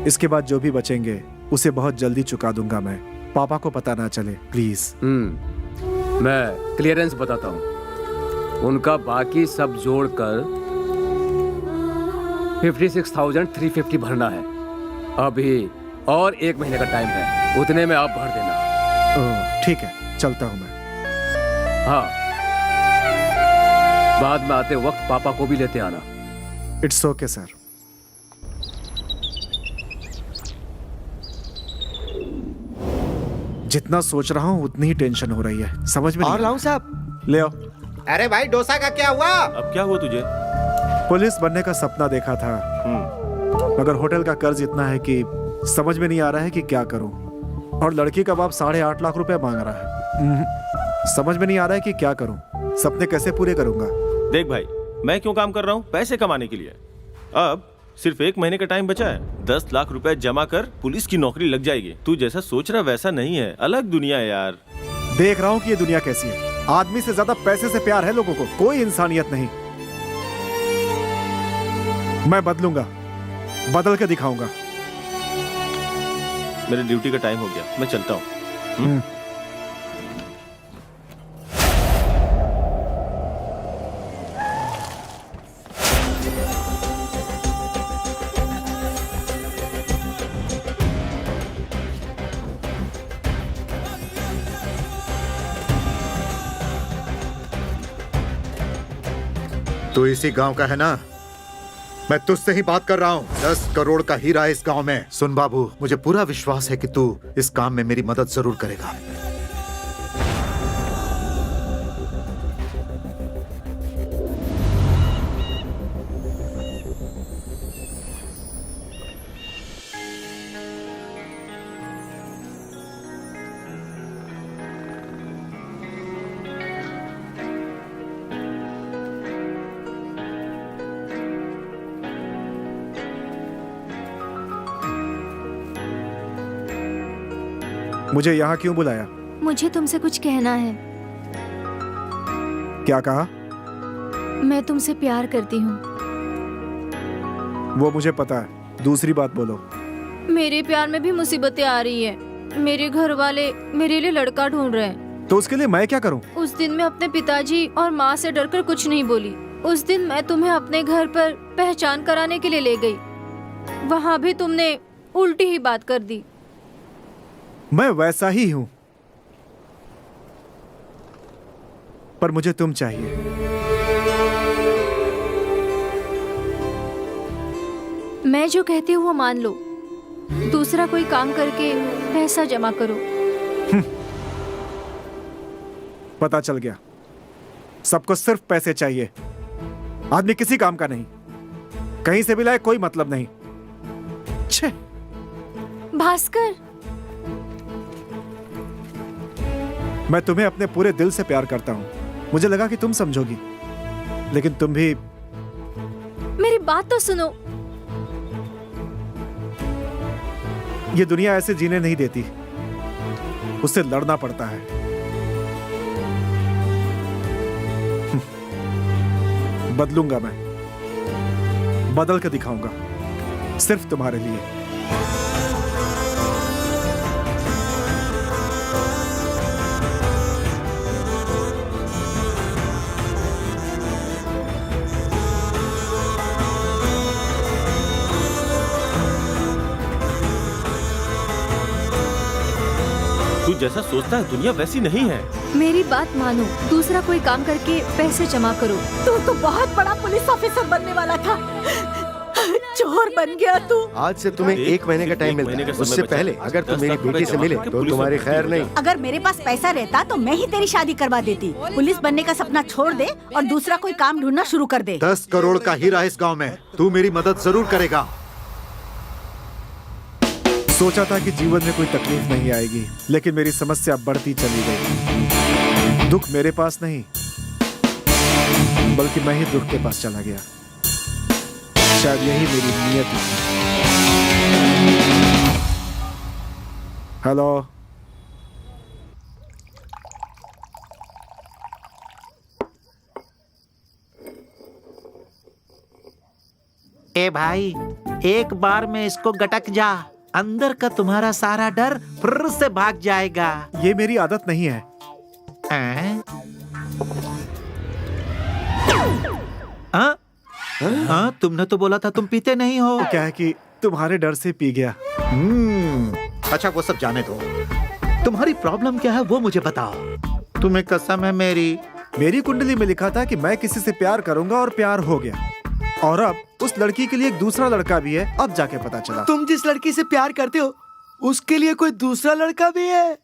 इसके बाद जो भी बचेंगे उसे बहुत जल्दी चुका दूंगा मैं। पापा को पता ना चले प्लीज। मैं क्लियरेंस बताता हूँ। उनका बाकी सब जोड़कर 56,350 भरना है। अभी और 1 महीने का टाइम है, उतने में आप भर देना। ठीक है, चलता हूँ मैं। हाँ, बाद में आते वक्त पापा को भी लेते आना। It's okay sir. जितना सोच रहा हूँ उतनी ही टेंशन हो रही है, समझ में नहीं। और लाऊं साहब? ले आओ। अरे भाई, डोसा का क्या हुआ? अब क्या हुआ तुझे? पुलिस बनने का सपना देखा था, मगर होटल का कर्ज इतना है कि समझ में नहीं आ रहा है कि क्या करूं। और लड़की का बाप 8.5 लाख रुपए मांग रहा है। समझ में नहीं आ रहा है कि क्या करूं। सपने कैसे पूरे करूंगा। देख भाई, मैं क्यों काम कर रहा हूँ? पैसे कमाने के लिए। अब सिर्फ 1 महीने का टाइम बचा है। 10 लाख रुपए जमा कर, पुलिस की नौकरी लग जाएगी। तू जैसा सोच रहा वैसा नहीं है, अलग दुनिया है यार। देख रहा हूं कि ये दुनिया कैसी है। आदमी से ज्यादा पैसे से प्यार है लोगों को, कोई इंसानियत नहीं। मैं बदलूंगा, बदल के दिखाऊंगा। मेरे ड्यूटी का टाइम हो गया, मैं चलता हूँ। तू इसी गांव का है ना? मैं तुझसे ही बात कर रहा हूँ। 10 करोड़ का हीरा है इस गांव में। सुन बाबू, मुझे पूरा विश्वास है कि तू इस काम में मेरी मदद जरूर करेगा। मुझे यहाँ क्यों बुलाया? मुझे तुमसे कुछ कहना है। क्या कहा? मैं तुमसे प्यार करती हूँ। वो मुझे पता है, दूसरी बात बोलो। मेरे प्यार में भी मुसीबतें आ रही है। मेरे घर वाले मेरे लिए लड़का ढूंढ रहे हैं। तो उसके लिए मैं क्या करूं? उस दिन मैं अपने पिताजी और माँ से डरकर कुछ नहीं बोली। उस दिन मैं तुम्हें अपने घर पर पहचान कराने के लिए ले गई। वहाँ भी तुमने उल्टी ही बात कर दी। मैं वैसा ही हूं, पर मुझे तुम चाहिए। मैं जो कहती हूँ वो मान लो। दूसरा कोई काम करके पैसा जमा करो। पता चल गया, सबको सिर्फ पैसे चाहिए। आदमी किसी काम का नहीं, कहीं से भी लाए कोई मतलब नहीं। छे। भास्कर, मैं तुम्हें अपने पूरे दिल से प्यार करता हूं। मुझे लगा कि तुम समझोगी, लेकिन तुम भी। मेरी बात तो सुनो। ये दुनिया ऐसे जीने नहीं देती, उससे लड़ना पड़ता है। बदलूंगा मैं, बदल के दिखाऊंगा, सिर्फ तुम्हारे लिए। तू जैसा सोचता है दुनिया वैसी नहीं है। मेरी बात मानो। दूसरा कोई काम करके पैसे जमा करो। तू तो बहुत बड़ा पुलिस ऑफिसर बनने वाला था, चोर बन गया तू। आज से तुम्हें 1 महीने का टाइम मिलता है। उससे पहले अगर तुम मेरी बेटी से मिले तो तुम्हारी खैर नहीं। अगर मेरे पास पैसा रहता तो मैं ही तेरी शादी करवा देती। पुलिस बनने का सपना छोड़ दे और दूसरा कोई काम ढूंढना शुरू कर दे। 10 करोड़ का हीरा है इस गांव में, तू मेरी मदद जरूर करेगा। सोचा था कि जीवन में कोई तकलीफ नहीं आएगी, लेकिन मेरी समस्या बढ़ती चली गई। दुख मेरे पास नहीं, बल्कि मैं ही दुख के पास चला गया। शायद यही मेरी नीयत है। हेलो। ए भाई, एक बार में इसको गटक जा, अंदर का तुम्हारा सारा डर फिर से भाग जाएगा। ये मेरी आदत नहीं है। तुमने तो बोला था तुम पीते नहीं हो। क्या है कि तुम्हारे डर से पी गया। अच्छा वो सब जाने दो, तुम्हारी प्रॉब्लम क्या है वो मुझे बताओ। तुम्हें कसम है मेरी कुंडली में लिखा था कि मैं किसी से प्यार करूंगा और प्यार हो गया। और अब उस लड़की के लिए एक दूसरा लड़का भी है। अब जाके पता चला। तुम जिस लड़की से प्यार करते हो उसके लिए कोई दूसरा लड़का भी है,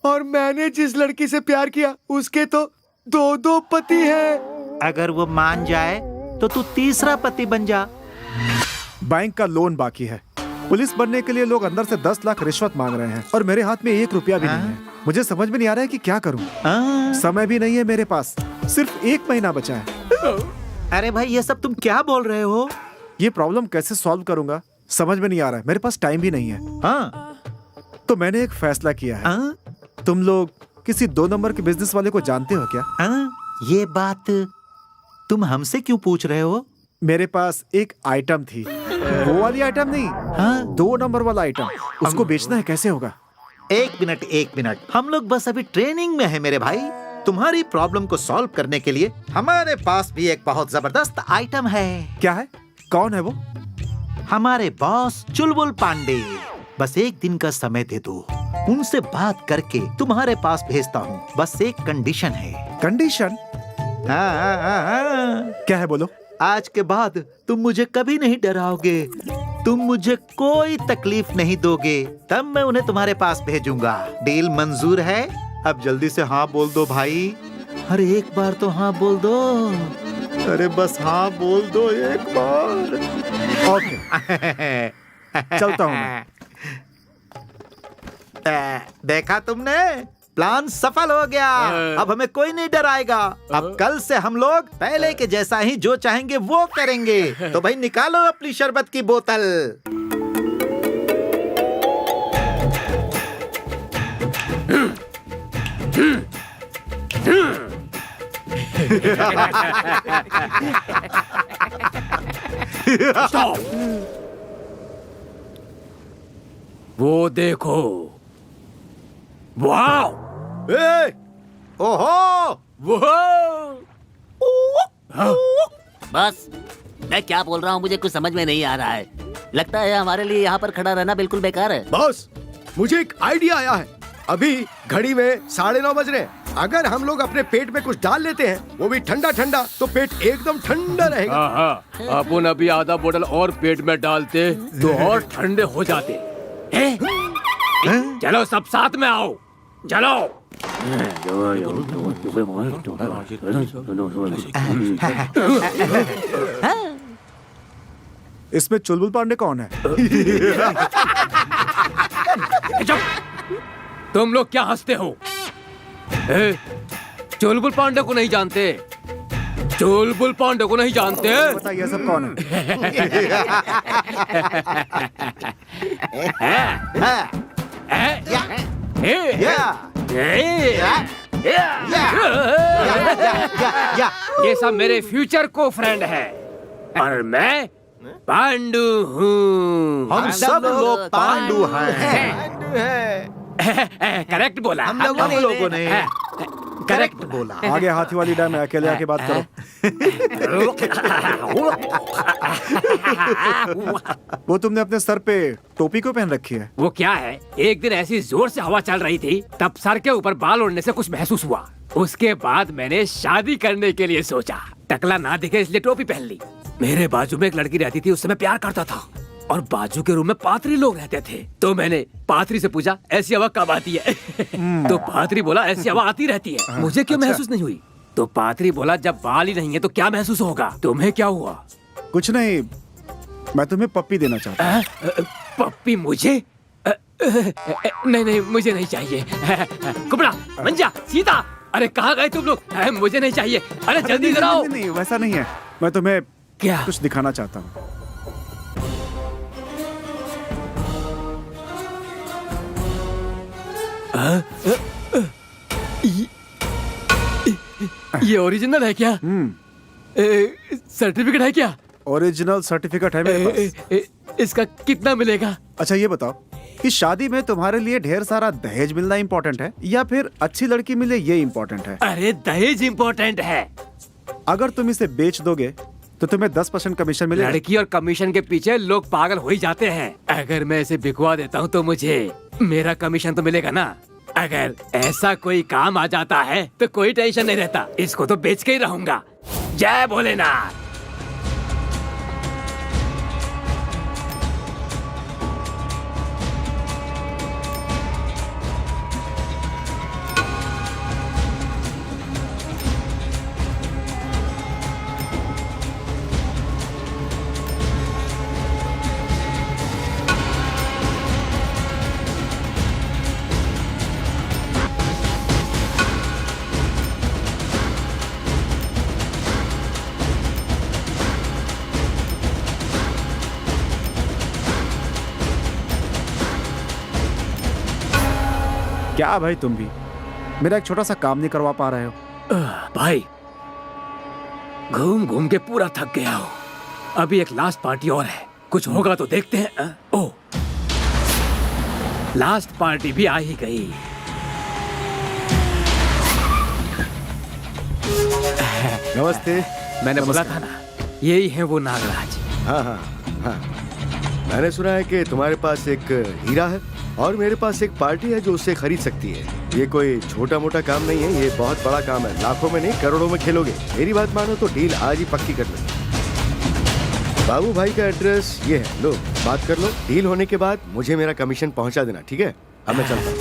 और मैंने जिस लड़की से प्यार किया उसके तो 2 पति हैं। अगर वो मान जाए तो तू तीसरा पति बन जा। बैंक का लोन बाकी है, पुलिस बनने के लिए लोग अंदर से 10 लाख रिश्वत मांग रहे हैं और मेरे हाथ में 1 रुपया भी नहीं है। मुझे समझ में नहीं आ रहा है कि क्या करूं। समय भी नहीं है मेरे पास, सिर्फ 1 महीना बचा है। अरे भाई ये सब तुम क्या बोल रहे हो? ये प्रॉब्लम कैसे सॉल्व करूंगा समझ में नहीं आ रहा है। मेरे पास टाइम भी नहीं है। हाँ तो मैंने एक फैसला किया है। तुम लोग किसी 2 नंबर के बिजनेस वाले को जानते हो क्या? ये बात तुम हमसे क्यों पूछ रहे हो? मेरे पास एक आइटम थी, वो वाली आइटम नहीं, 2 नंबर वाला आइटम। उसको बेचना है, कैसे होगा? 1 मिनट, हम लोग बस अभी ट्रेनिंग में है मेरे भाई। तुम्हारी प्रॉब्लम को सॉल्व करने के लिए हमारे पास भी एक बहुत जबरदस्त आइटम है। क्या है? कौन है वो? हमारे बॉस चुलबुल पांडे। बस 1 दिन का समय दे दो, उनसे बात करके तुम्हारे पास भेजता हूँ। बस एक कंडीशन है। कंडीशन? क्या है बोलो? आज के बाद तुम मुझे कभी नहीं डराओगे, तुम मुझे कोई तकलीफ नहीं दोगे, तब मैं उन्हें तुम्हारे पास भेजूंगा। डील मंजूर है? अब जल्दी से हाँ बोल दो भाई। अरे एक बार तो हाँ बोल दो। अरे बस हाँ बोल दो एक बार। ओके चलता हूँ मैं। देखा तुमने, प्लान सफल हो गया। अब हमें कोई नहीं डराएगा। अब कल से हम लोग पहले के जैसा ही जो चाहेंगे वो करेंगे। तो भाई निकालो अपनी शरबत की बोतल। वो देखो, वाह, ओहो, बस मैं क्या बोल रहा हूँ मुझे कुछ समझ में नहीं आ रहा है। लगता है हमारे लिए यहाँ पर खड़ा रहना बिल्कुल बेकार है। बॉस, मुझे एक आइडिया आया है। अभी घड़ी में 9:30 बज रहे हैं। अगर हम लोग अपने पेट में कुछ डाल लेते हैं, वो भी ठंडा ठंडा, तो पेट एकदम ठंडा रहेगा। अपन अभी आधा बोतल और पेट में डालते तो और ठंडे हो जाते। चलो सब साथ में आओ, चलो। इसमें चुलबुल पांडे कौन है? तुम लोग क्या हंसते हो? चुलबुल पांडे को नहीं जानते? चुलबुल पांडे को नहीं जानते? बताइए सब कौन ये सब मेरे फ्यूचर को फ्रेंड है और मैं पांडु हूँ। हम सब लोग पांडु हैं। करेक्ट बोला। हम लोगों ने करेक्ट बोला। आगे हाथी वाली डैम में अकेले आके बात करो। वो तुमने अपने सर पे टोपी क्यों पहन रखी है? वो क्या है, एक दिन ऐसी जोर से हवा चल रही थी, तब सर के ऊपर बाल उड़ने से कुछ महसूस हुआ। उसके बाद मैंने शादी करने के लिए सोचा। टकला ना दिखे इसलिए टोपी पहन ली। मेरे बाजू में एक लड़की रहती थी, उससे मैं प्यार करता था और बाजू के रूम में पात्री लोग रहते थे। तो मैंने पात्री से पूछा ऐसी हवा कब आती है? तो पात्री बोला ऐसी हवा आती रहती है। मुझे क्यों महसूस नहीं हुई? तो पात्री बोला जब बाल ही नहीं है तो क्या महसूस होगा? तुम्हें क्या हुआ? कुछ नहीं, मैं तुम्हें पप्पी देना चाहता हूँ। पप्पी मुझे? नहीं नहीं मुझे नहीं चाहिए। कुबड़ा, मंजा, सीता, अरे कहाँ गए तुम लोग? मुझे नहीं चाहिए। अरे जल्दी कराओ। नहीं वैसा नहीं है, मैं तुम्हें क्या कुछ दिखाना चाहता हूँ। ये ओरिजिनल है क्या? सर्टिफिकेट है क्या? ओरिजिनल सर्टिफिकेट है मेरे पास। इसका कितना मिलेगा? अच्छा ये बताओ कि शादी में तुम्हारे लिए ढेर सारा दहेज मिलना इम्पोर्टेंट है या फिर अच्छी लड़की मिले ये इम्पोर्टेंट है? अरे दहेज इम्पोर्टेंट है। अगर तुम इसे बेच दोगे तो तुम्हें 10% कमीशन मिलेगा। लड़की और कमीशन के पीछे लोग पागल हो ही जाते हैं। अगर मैं इसे बिकवा देता हूँ तो मुझे मेरा कमीशन तो मिलेगा ना। अगर ऐसा कोई काम आ जाता है तो कोई टेंशन नहीं रहता। इसको तो बेच के ही रहूंगा। जय भोलेनाथ। क्या भाई तुम भी मेरा एक छोटा सा काम नहीं करवा पा रहे हो? भाई घूम घूम के पूरा थक गया हूँ। अभी एक लास्ट पार्टी और है, कुछ होगा तो देखते हैं। ओह, लास्ट पार्टी भी आ ही गई। नमस्ते। मैंने बोला था ना, यही है वो नागराज। हाँ हाँ हाँ, मैंने सुना है कि तुम्हारे पास एक हीरा है और मेरे पास एक पार्टी है जो उससे खरीद सकती है। ये कोई छोटा मोटा काम नहीं है, ये बहुत बड़ा काम है। लाखों में नहीं, करोड़ों में खेलोगे। मेरी बात मानो तो डील आज ही पक्की कर लो। बाबू भाई का एड्रेस ये है, लो बात कर लो। डील होने के बाद मुझे मेरा कमीशन पहुंचा देना, ठीक है? अब मैं चलता हूँ।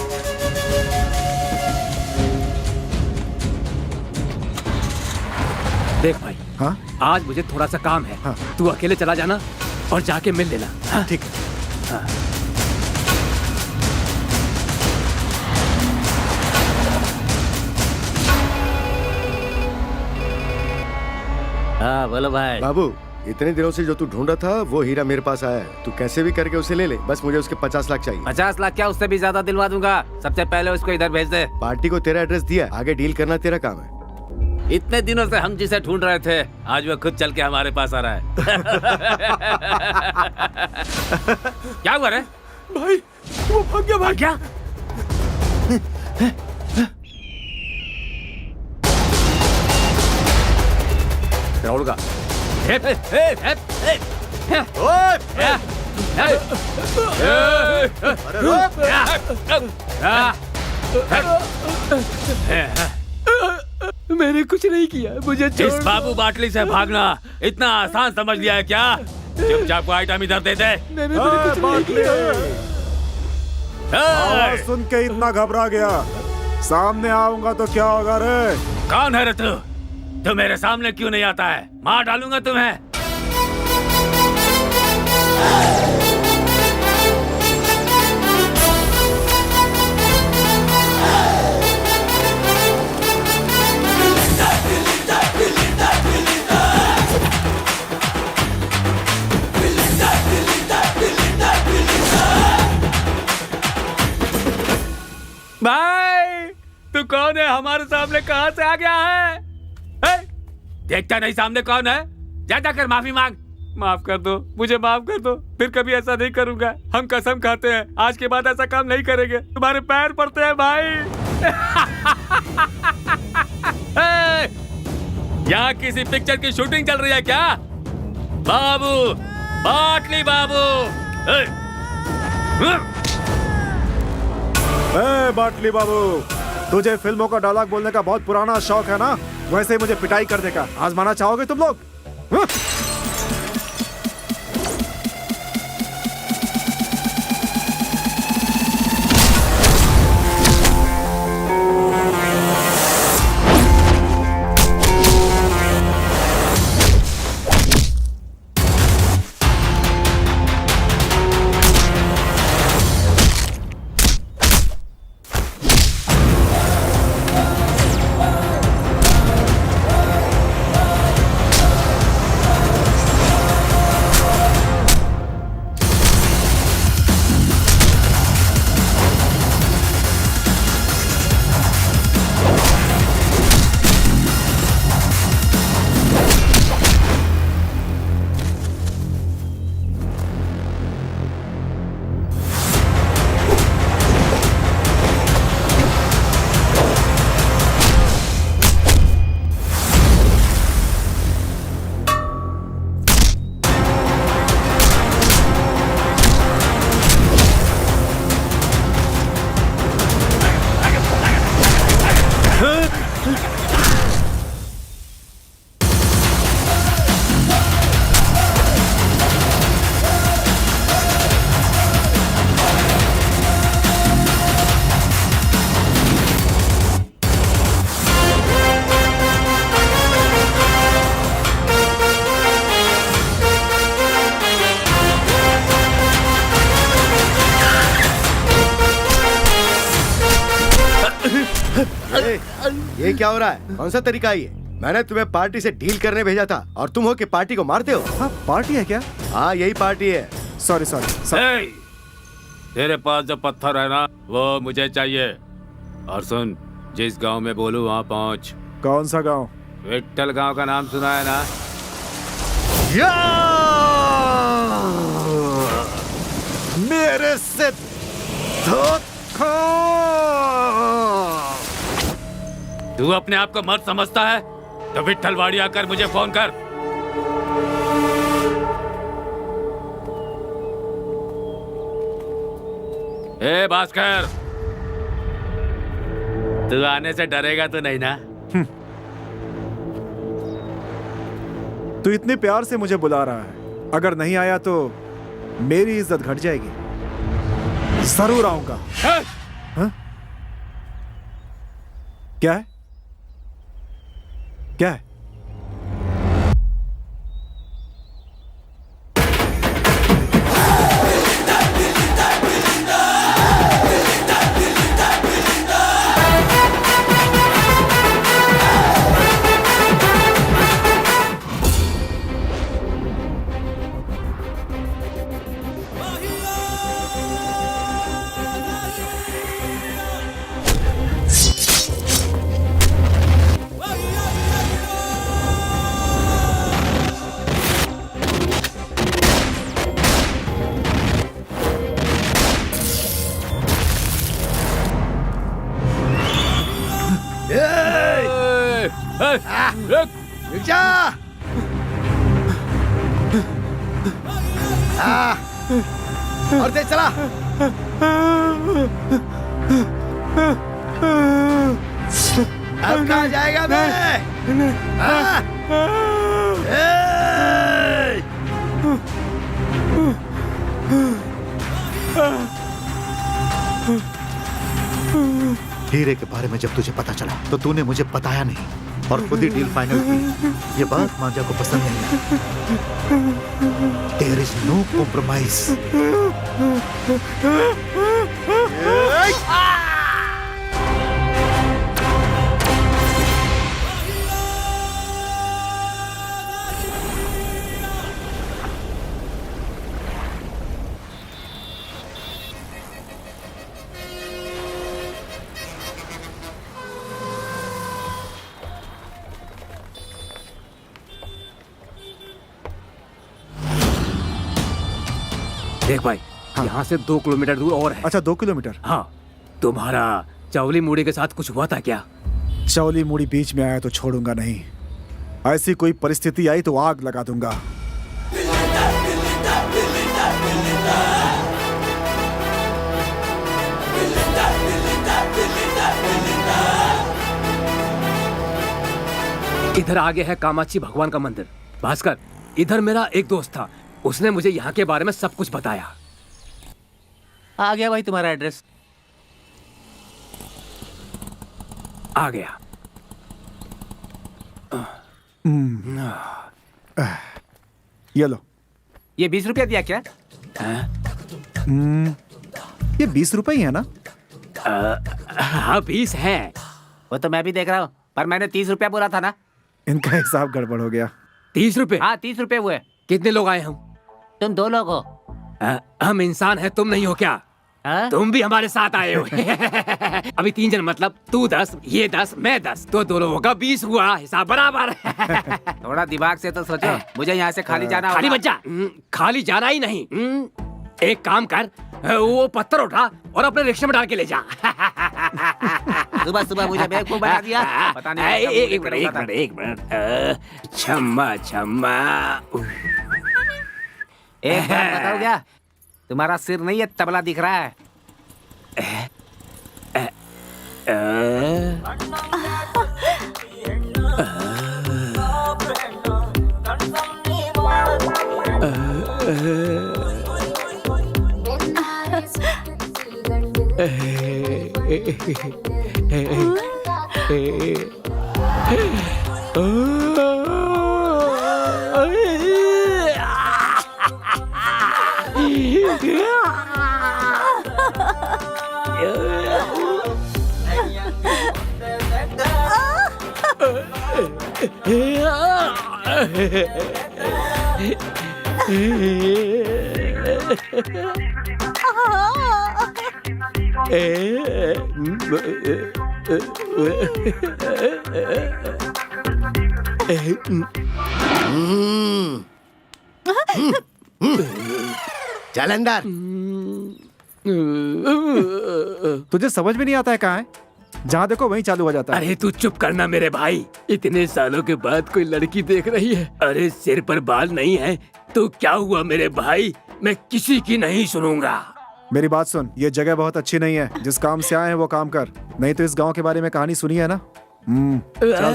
देख भाई, हाँ आज मुझे थोड़ा सा काम है। हाँ। तू अकेले चला जाना और जाके मिल लेना। हाँ? ठीक है। हाँ। हाँ बोलो भाई। बाबू, इतने दिनों से जो तू ढूंढा था वो हीरा मेरे पास आया है। तू कैसे भी करके उसे ले ले, बस मुझे उसके 50 लाख चाहिए। 50 लाख क्या, उससे भी ज्यादा दिलवा दूंगा। सबसे पहले उसको इधर भेज दे। पार्टी को तेरा एड्रेस दिया, आगे डील करना तेरा काम है। इतने दिनों से हम जिसे ढूंढ रहे थे, आज वो खुद चल के हमारे पास आ रहा है। क्या हुआ रे भाई? वो भाग गया भाई। क्या? राहुल का मैंने कुछ नहीं किया, मुझे इस बाबू बाटली से भागना इतना आसान समझ लिया है क्या? चुपचाप को आइटम इधर दे दे। मैंने कुछ नहीं किया। आवाज सुन के इतना घबरा गया, सामने आऊंगा तो क्या होगा रे? कौन है रे तू? तू मेरे सामने क्यों नहीं आता है? मार डालूंगा तुम्हें। भाई तू कौन है? हमारे सामने कहां से आ गया है? देखता नहीं सामने कौन है? जा जाकर माफी मांग। माफ कर दो, मुझे माफ कर दो, फिर कभी ऐसा नहीं करूंगा। हम कसम खाते हैं आज के बाद ऐसा काम नहीं करेंगे। तुम्हारे पैर पड़ते हैं भाई। यहाँ किसी पिक्चर की शूटिंग चल रही है क्या? बाबू, बाटली बाबू। बाटली बाबू, तुझे फिल्मों का डायलॉग बोलने का बहुत पुराना शौक है ना? वैसे ही मुझे पिटाई कर देगा। आजमाना चाहोगे तुम लोग? ये क्या हो रहा है? कौन सा तरीका है ये? मैंने तुम्हें पार्टी से डील करने भेजा था और तुम हो कि पार्टी को मारते हो। हाँ, पार्टी है क्या? हाँ यही पार्टी है। Sorry sorry. तेरे पास जो पत्थर है ना वो मुझे चाहिए। और सुन, जिस गांव में बोलूं वहां पहुंच। कौन सा गांव? विट्ठल गांव का नाम सुना है ना? मेरे से धोखा। तू अपने आप को मर्द समझता है तो विट्ठलवाड़ी आकर मुझे फोन कर। ए भास्कर, तू आने से डरेगा तो नहीं ना? तू इतने प्यार से मुझे बुला रहा है, अगर नहीं आया तो मेरी इज्जत घट जाएगी। जरूर आऊंगा। हाँ? क्या है? क्या है? रुक जा। और तेज चला। अब कहाँ जाएगा मैं? हीरे के बारे में जब तुझे पता चला तो तूने मुझे बताया नहीं और खुद ही डील फाइनल की। ये बात मांझा को पसंद नहीं आई। There is no compromise. देख भाई, यहाँ से 2 किलोमीटर दूर और है। अच्छा, 2 किलोमीटर? हाँ। तुम्हारा चौली मुड़ी के साथ कुछ हुआ था क्या? चौली मुड़ी बीच में आया तो छोड़ूंगा नहीं। ऐसी कोई परिस्थिति आई तो आग लगा दूंगा। इधर आगे है कामाक्षी भगवान का मंदिर। भास्कर, इधर मेरा एक दोस्त था, उसने मुझे यहाँ के बारे में सब कुछ बताया। आ गया भाई तुम्हारा एड्रेस। आ गया। ये लो। ये 20 रुपया दिया क्या? ये 20 रुपए ही है ना? हाँ 20 है। वो तो मैं भी देख रहा हूँ, पर मैंने 30 रुपया बोला था ना। इनका हिसाब गड़बड़ हो गया। 30 रुपए? हाँ 30 रुपए हुए। कितने लोग आए हम? तुम 2 लोग हो। हम इंसान हैं, तुम नहीं हो क्या? तुम भी हमारे साथ आए हो। अभी 3 जन, मतलब तू 10, ये 10, मैं 10, तो 2 लोगों का 20 हुआ। हिसाब बराबर। थोड़ा दिमाग से तो सोचो, मुझे यहाँ से खाली जाना। खाली बच्चा, खाली जाना ही नहीं। एक काम कर, वो पत्थर उठा और अपने रिक्शे में डाल के ले जा। सुबह सुबह मुझे बेवकूफ बना दिया। पता नहीं। एक मिनट। क्षमा क्षमा। एक बात बताओ क्या? तुम्हारा सिर नहीं है, तबला दिख रहा है। चल अंदर। तुझे समझ में नहीं आता है कहाँ है? जहाँ देखो वहीं चालू हो जाता है। अरे तू चुप करना मेरे भाई, इतने सालों के बाद कोई लड़की देख रही है। अरे सिर पर बाल नहीं है तो क्या हुआ मेरे भाई, मैं किसी की नहीं सुनूंगा। मेरी बात सुन, ये जगह बहुत अच्छी नहीं है। जिस काम से आए हैं वो काम कर, नहीं तो इस गांव के बारे में कहानी सुनी है ना। चल।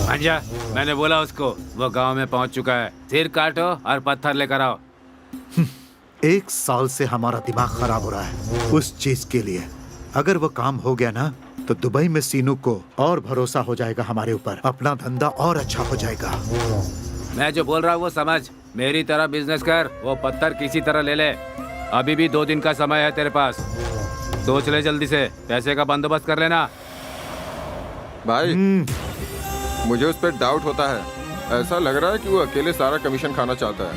अंजा, मैंने बोला उसको, वो गांव में पहुंच चुका है। सिर काटो और पत्थर लेकर आओ। 1 साल से हमारा दिमाग खराब हो रहा है उस चीज के लिए। अगर वो काम हो गया ना तो दुबई में सीनू को और भरोसा हो जाएगा हमारे ऊपर, अपना धंधा और अच्छा हो जाएगा। मैं जो बोल रहा हूँ वो समझ, मेरी तरह बिजनेस कर, वो पत्थर किसी तरह ले ले। अभी भी 2 दिन का समय है तेरे पास, सोच ले जल्दी से, पैसे का बंदोबस्त कर लेना। भाई मुझे उस पर डाउट होता है। ऐसा लग रहा है कि वो अकेले सारा कमीशन खाना चाहता है।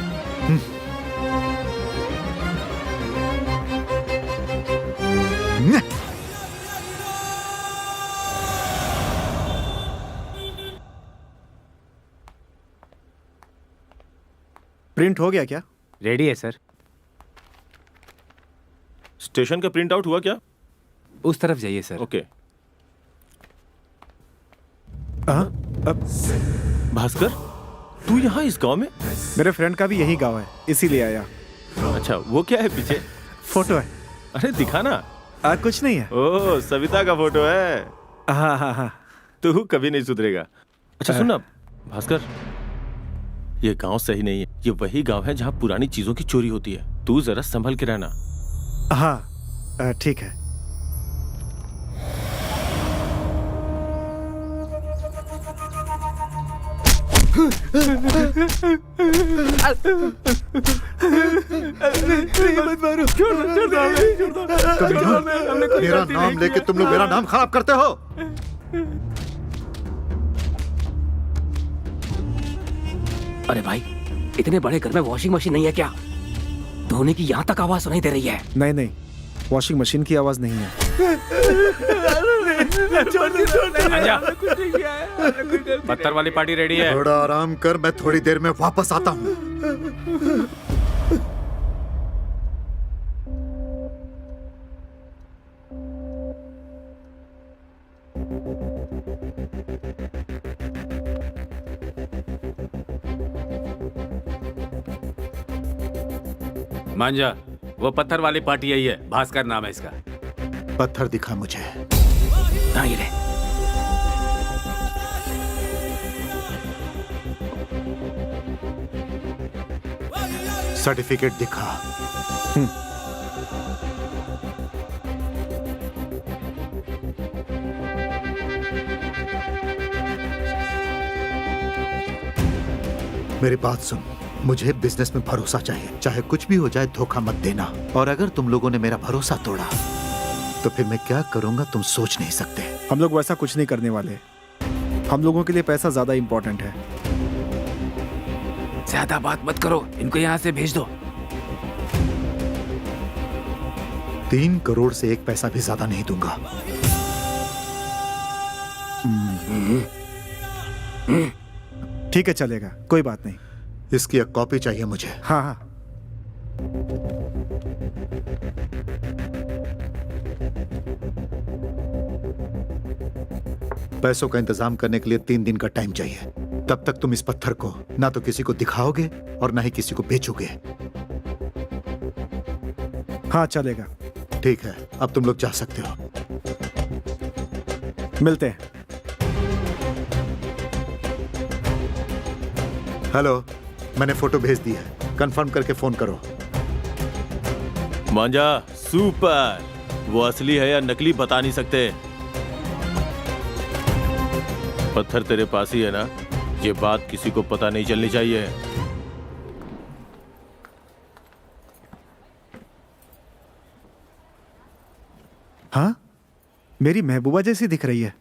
प्रिंट हो गया क्या? रेडी है सर। स्टेशन का प्रिंट आउट हुआ क्या? उस तरफ जाइए सर। ओके। भास्कर, तू यहाँ इस गांव में? मेरे फ्रेंड का भी यही गांव है, इसीलिए आया। अच्छा, वो क्या है पीछे? फोटो है। अरे दिखाना। कुछ नहीं है। ओह, सविता का फोटो है। हाँ हाँ हाँ। तू कभी नहीं सुधरेगा। अच्छा सुन ना भास्कर, ये गांव सही नहीं है। ये वही गांव है जहाँ पुरानी चीजों की चोरी होती है। तू जरा संभल के रहना। हाँ ठीक है। मेरा नाम लेके तुम लोग मेरा नाम खराब करते हो। अरे भाई, इतने बड़े घर में वॉशिंग मशीन नहीं है क्या? धोने की यहाँ तक आवाज सुनाई दे रही है। नहीं नहीं, वॉशिंग मशीन की आवाज नहीं है। पत्थर वाली पार्टी रेडी है। थोड़ा आराम कर, मैं थोड़ी देर में वापस आता हूँ। मांझा, वो पत्थर वाली पार्टी यही है, भास्कर नाम है इसका। पत्थर दिखा मुझे। हाँ ये ले। सर्टिफिकेट दिखा। मेरी बात सुन, मुझे बिजनेस में भरोसा चाहिए। चाहे कुछ भी हो जाए, धोखा मत देना। और अगर तुम लोगों ने मेरा भरोसा तोड़ा तो फिर मैं क्या करूंगा तुम सोच नहीं सकते। हम लोग वैसा कुछ नहीं करने वाले। हम लोगों के लिए पैसा ज्यादा इंपॉर्टेंट है। ज्यादा बात मत करो, इनको यहाँ से भेज दो। 3 करोड़ से 1 पैसा भी ज्यादा नहीं दूंगा। ठीक है, चलेगा, कोई बात नहीं। इसकी एक कॉपी चाहिए मुझे। हाँ हाँ। पैसों का इंतजाम करने के लिए 3 दिन का टाइम चाहिए। तब तक तुम इस पत्थर को ना तो किसी को दिखाओगे और ना ही किसी को बेचोगे। हाँ चलेगा। ठीक है, अब तुम लोग जा सकते हो। मिलते हैं। हेलो, मैंने फोटो भेज दी है, कंफर्म करके फोन करो। मांझा सुपर, वो असली है या नकली बता नहीं सकते। पत्थर तेरे पास ही है ना? ये बात किसी को पता नहीं चलनी चाहिए। हाँ, मेरी महबूबा जैसी दिख रही है।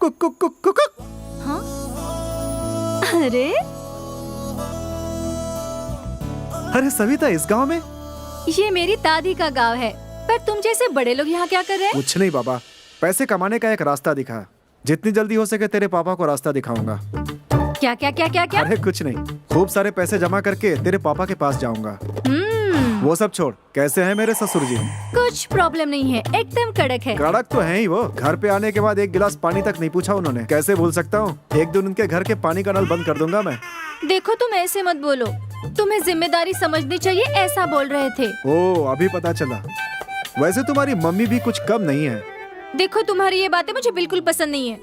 Cook cook cook cook cook. हाँ? अरे अरे सविता, इस गांव में? ये मेरी दादी का गांव है, पर तुम जैसे बड़े लोग यहाँ क्या कर रहे हैं? कुछ नहीं बाबा, पैसे कमाने का एक रास्ता दिखा। जितनी जल्दी हो सके तेरे पापा को रास्ता दिखाऊंगा। क्या क्या क्या क्या क्या? अरे कुछ नहीं, खूब सारे पैसे जमा करके तेरे पापा के पास जाऊंगा। वो सब छोड़, कैसे हैं मेरे ससुर जी? कुछ प्रॉब्लम नहीं है, एकदम कड़क है। कड़क तो है ही वो। घर पे आने के बाद एक गिलास पानी तक नहीं पूछा उन्होंने। कैसे भूल सकता हूँ? एक दिन उनके घर के पानी का नल बंद कर दूंगा मैं। देखो तुम ऐसे मत बोलो, तुम्हें जिम्मेदारी समझनी चाहिए, ऐसा बोल रहे थे। ओ, अभी पता चला। वैसे तुम्हारी मम्मी भी कुछ कम नहीं है। देखो तुम्हारी ये बातें मुझे बिल्कुल पसंद नहीं है।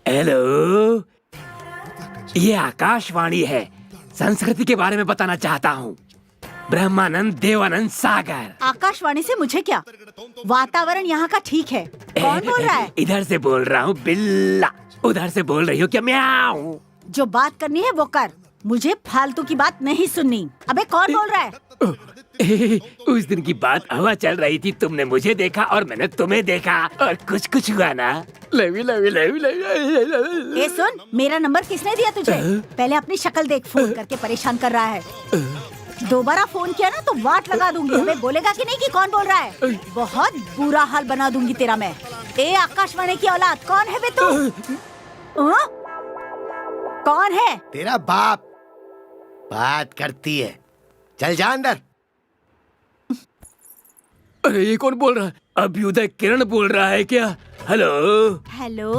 हेलो, ये आकाशवाणी है। संस्कृति के बारे में बताना चाहता हूँ। ब्रह्मानंद देवानंद सागर। आकाशवाणी से मुझे क्या? वातावरण यहाँ का ठीक है। कौन बोल रहा है? इधर से बोल रहा हूँ बिल्ला। उधर से बोल रही हो क्या? म्याऊं। जो बात करनी है वो कर, मुझे फालतू की बात नहीं सुननी। अबे कौन बोल रहा है? उस दिन की बात हवा चल रही थी, तुमने मुझे देखा और मैंने तुम्हें देखा और कुछ कुछ हुआ ना। लवी लवी लवी लवी। ए सुन, मेरा नंबर किसने दिया तुझे? पहले अपनी शक्ल देख। फोन करके परेशान कर रहा है। दोबारा फोन किया ना तो वाट लगा दूंगी। हमें बोलेगा कि नहीं कि कौन बोल रहा है? बहुत बुरा हाल बना दूंगी तेरा मैं। ए आकाशवाणी की औलाद, कौन है बे तू? कौन है? तेरा बाप बात करती है। चल जा अंदर। अरे ये कौन बोल रहा है? अभ्युदय किरण बोल रहा है क्या? Hello hello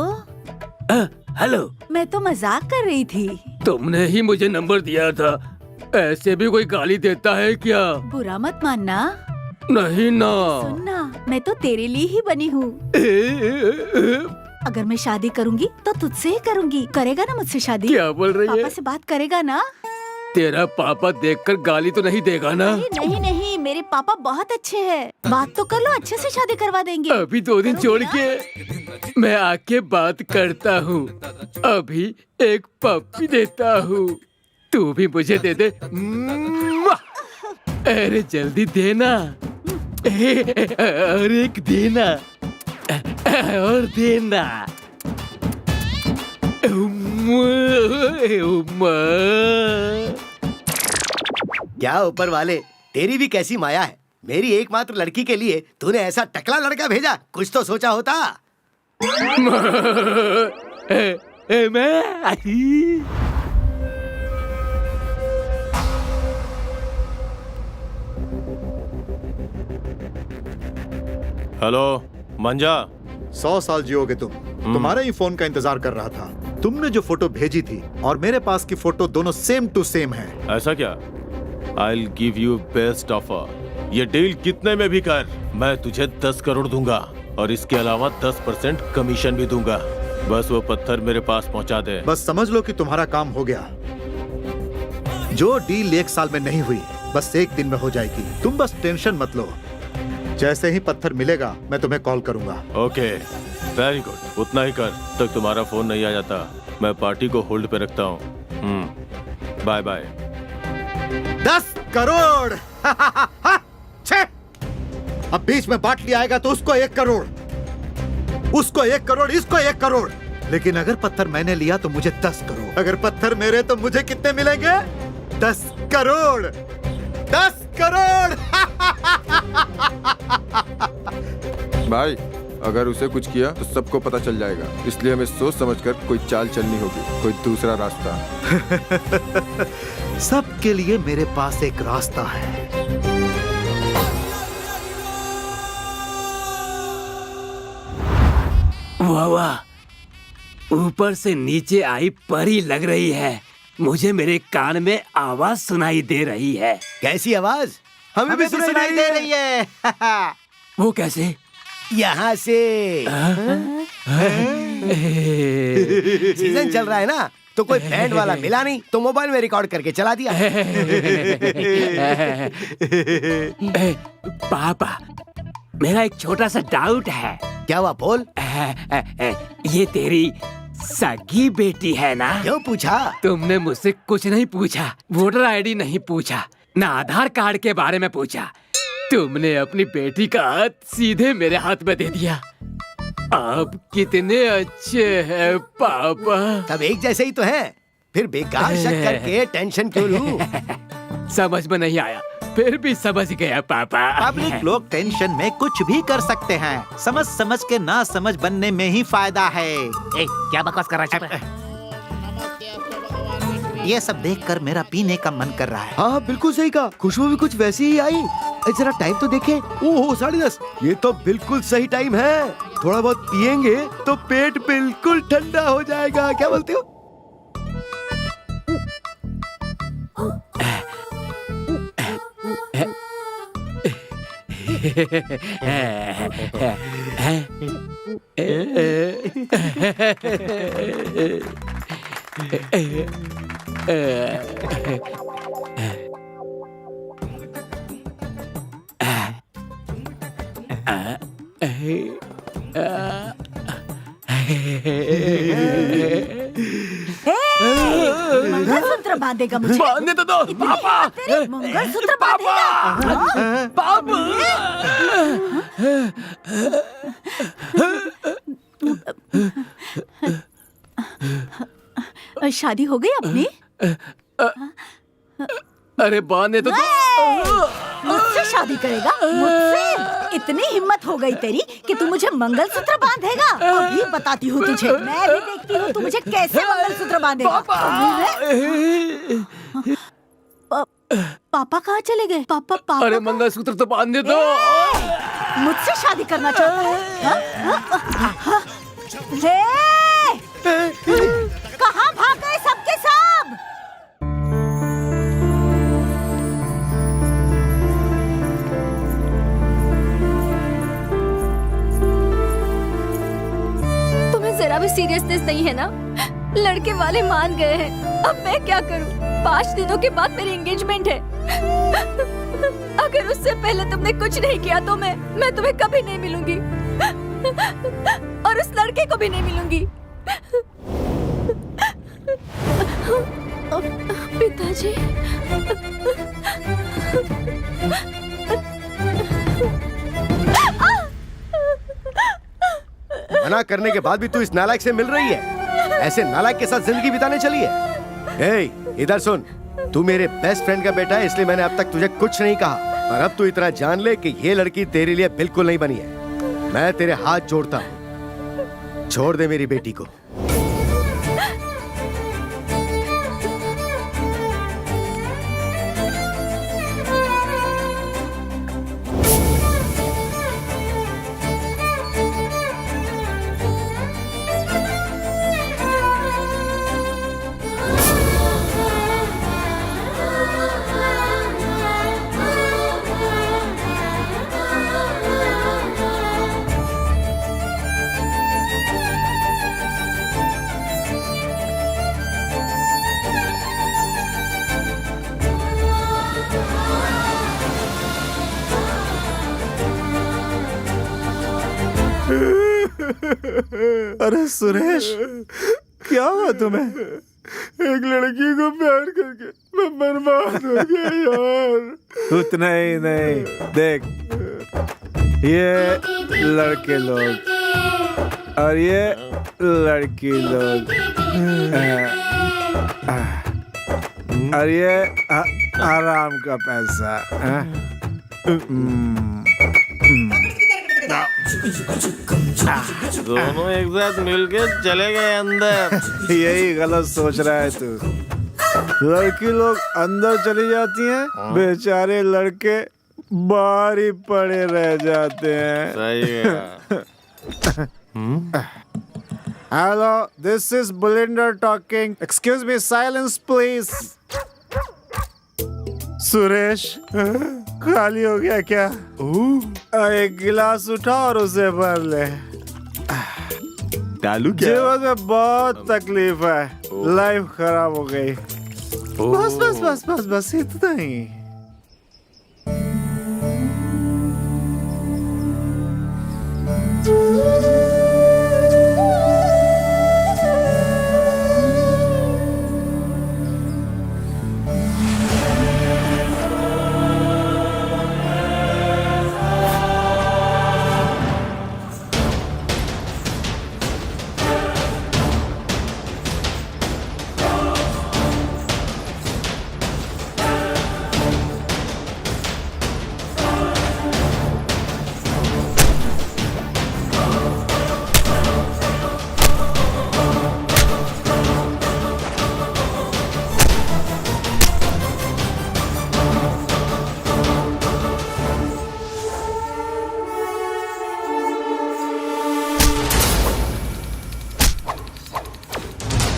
hello. मैं तो मजाक कर रही थी। तुमने ही मुझे नंबर दिया था। ऐसे भी कोई गाली देता है क्या? बुरा मत मानना। नहीं ना। सुनना, मैं तो तेरे लिए ही बनी हूँ। अगर मैं शादी करूँगी तो तुझसे ही करूँगी। करेगा ना मुझसे शादी? क्या बोल रही है? पापा से बात करेगा ना? तेरा पापा देखकर गाली तो नहीं देगा ना? नहीं नहीं, मेरे पापा बहुत अच्छे हैं। बात तो कर लो, अच्छे से शादी करवा देंगे। अभी 2 दिन छोड़ के मैं आके बात करता हूँ। अभी एक पप्पी देता हूँ, तू भी मुझे दे दे। अरे जल्दी देना। और एक देना और देना। क्या ऊपर वाले, तेरी भी कैसी माया है। मेरी एकमात्र लड़की के लिए तूने ऐसा टकला लड़का भेजा। कुछ तो सोचा होता। हेलो मंजा। 100 साल जियोगे तुम। तुम्हारे ही फोन का इंतजार कर रहा था। तुमने जो फोटो भेजी थी और मेरे पास की फोटो दोनों सेम टू सेम है। ऐसा क्या? I'll give you best offer। ये डील कितने में भी कर, मैं तुझे 10 करोड़ दूंगा और इसके अलावा 10% कमीशन भी दूंगा। बस वो पत्थर मेरे पास पहुंचा दे। बस समझ लो कि तुम्हारा काम हो गया। जो डील 1 साल में नहीं हुई, बस 1 दिन में हो जाएगी। तुम बस टेंशन मत लो। जैसे ही पत्थर मिलेगा मैं तुम्हें कॉल करूंगा। Okay, very good. उतना ही कर। तक तुम्हारा फोन नहीं आ जाता, मैं पार्टी को होल्ड पे रखता हूँ। Bye bye. 10 करोड़। छे! अब बीच में बाटली आएगा तो उसको 1 करोड़, उसको 1 करोड़, इसको 1 करोड़। लेकिन अगर पत्थर मैंने लिया तो मुझे 10 करोड़। अगर पत्थर मेरे तो मुझे कितने मिलेंगे? 10 करोड़। 10 करोड़। भाई अगर उसे कुछ किया तो सबको पता चल जाएगा, इसलिए हमें सोच समझकर कोई चाल चलनी होगी, कोई दूसरा रास्ता। सबके लिए मेरे पास एक रास्ता है। वाह वाह, ऊपर से नीचे आई परी लग रही है। मुझे मेरे कान में आवाज सुनाई दे रही है। कैसी आवाज? हमें भी सुनाई दे रही है। वो कैसे? यहाँ से। सीजन चल रहा है ना, तो कोई बैंड वाला मिला नहीं तो मोबाइल में रिकॉर्ड करके चला दिया। पापा, मेरा एक छोटा सा डाउट है। क्या हुआ, बोल। ये तेरी सगी बेटी है ना? क्यों पूछा? तुमने मुझसे कुछ नहीं पूछा, वोटर आईडी नहीं पूछा, ना आधार कार्ड के बारे में पूछा। तुमने अपनी बेटी का हाथ सीधे मेरे हाथ में दे दिया। आप कितने अच्छे हैं पापा। सब एक जैसे ही तो हैं, फिर बेकार शक करके टेंशन क्यों लूं? समझ में नहीं आया, फिर भी समझ गया पापा। पब्लिक लोग टेंशन में कुछ भी कर सकते हैं, समझ समझ के ना समझ बनने में ही फायदा है। क्या बकवास कर रहा है? ये सब देखकर मेरा पीने का मन कर रहा है। हाँ बिल्कुल सही कहा, खुशबू भी कुछ वैसी ही आई। जरा टाइम तो देखें। ओहो 10:30, ये तो बिल्कुल सही टाइम है। थोड़ा बहुत पिएंगे तो पेट बिल्कुल ठंडा हो जाएगा, क्या बोलते हो? मंगलसूत्र बांधेगा मुझे? बांधने तो दो पापा। मंगलसूत्र बांधेगा? पापा। शादी हो गई अपनी? अरे बांधने तो दो। मुझसे शादी करेगा? मुझसे? इतनी हिम्मत हो गई तेरी कि तू मुझे मंगलसूत्र बांधेगा? अभी बताती हूँ तुझे, मैं भी देखती हूँ तू मुझे कैसे मंगलसूत्र बांधेगा। पापा कहाँ चले गए? पापा अरे मंगलसूत्र तो बांधने दो। मुझसे शादी करना चाहता है? कहाँ भाग गए सबके सब? तुम्हें जरा भी सीरियसनेस नहीं है ना? लड़के वाले मान गए हैं, अब मैं क्या करूं? 5 दिनों के बाद मेरी एंगेजमेंट है। अगर उससे पहले तुमने कुछ नहीं किया तो मैं तुम्हें कभी नहीं मिलूंगी और उस लड़के को भी नहीं मिलूंगी। पिताजी। मना करने के बाद भी तू इस नालायक से मिल रही है? ऐसे नालायक के साथ जिंदगी बिताने चली है? ए, इधर सुन, तू मेरे बेस्ट फ्रेंड का बेटा है, इसलिए मैंने अब तक तुझे कुछ नहीं कहा, और अब तू इतना जान ले कि ये लड़की तेरे लिए बिल्कुल नहीं बनी है। मैं तेरे हाथ जोड़ता हूँ, छोड़ दे मेरी बेटी को। अरे सुरेश, क्या हुआ तुम्हें? एक लड़की को प्यार करके मैं बर्बाद हो गया यार। उतना ही नहीं, देख ये लड़के लोग और ये लड़की लोग और ये आराम का पैसा। दोनों एक साथ मिलके चले गए अंदर। यही गलत सोच रहा है तू। लड़की लोग अंदर चली जाती हैं, बेचारे लड़के बाहर ही पड़े रह जाते हैं। सही है। Hello, this is Bulinder talking. Excuse me, silence please. Suresh, खाली हो गया क्या? एक गिलास उठा और उसे भर ले। डालू क्या? जीवन में बहुत तकलीफ है, लाइफ खराब हो गई। बस बस बस बस बस इतना ही।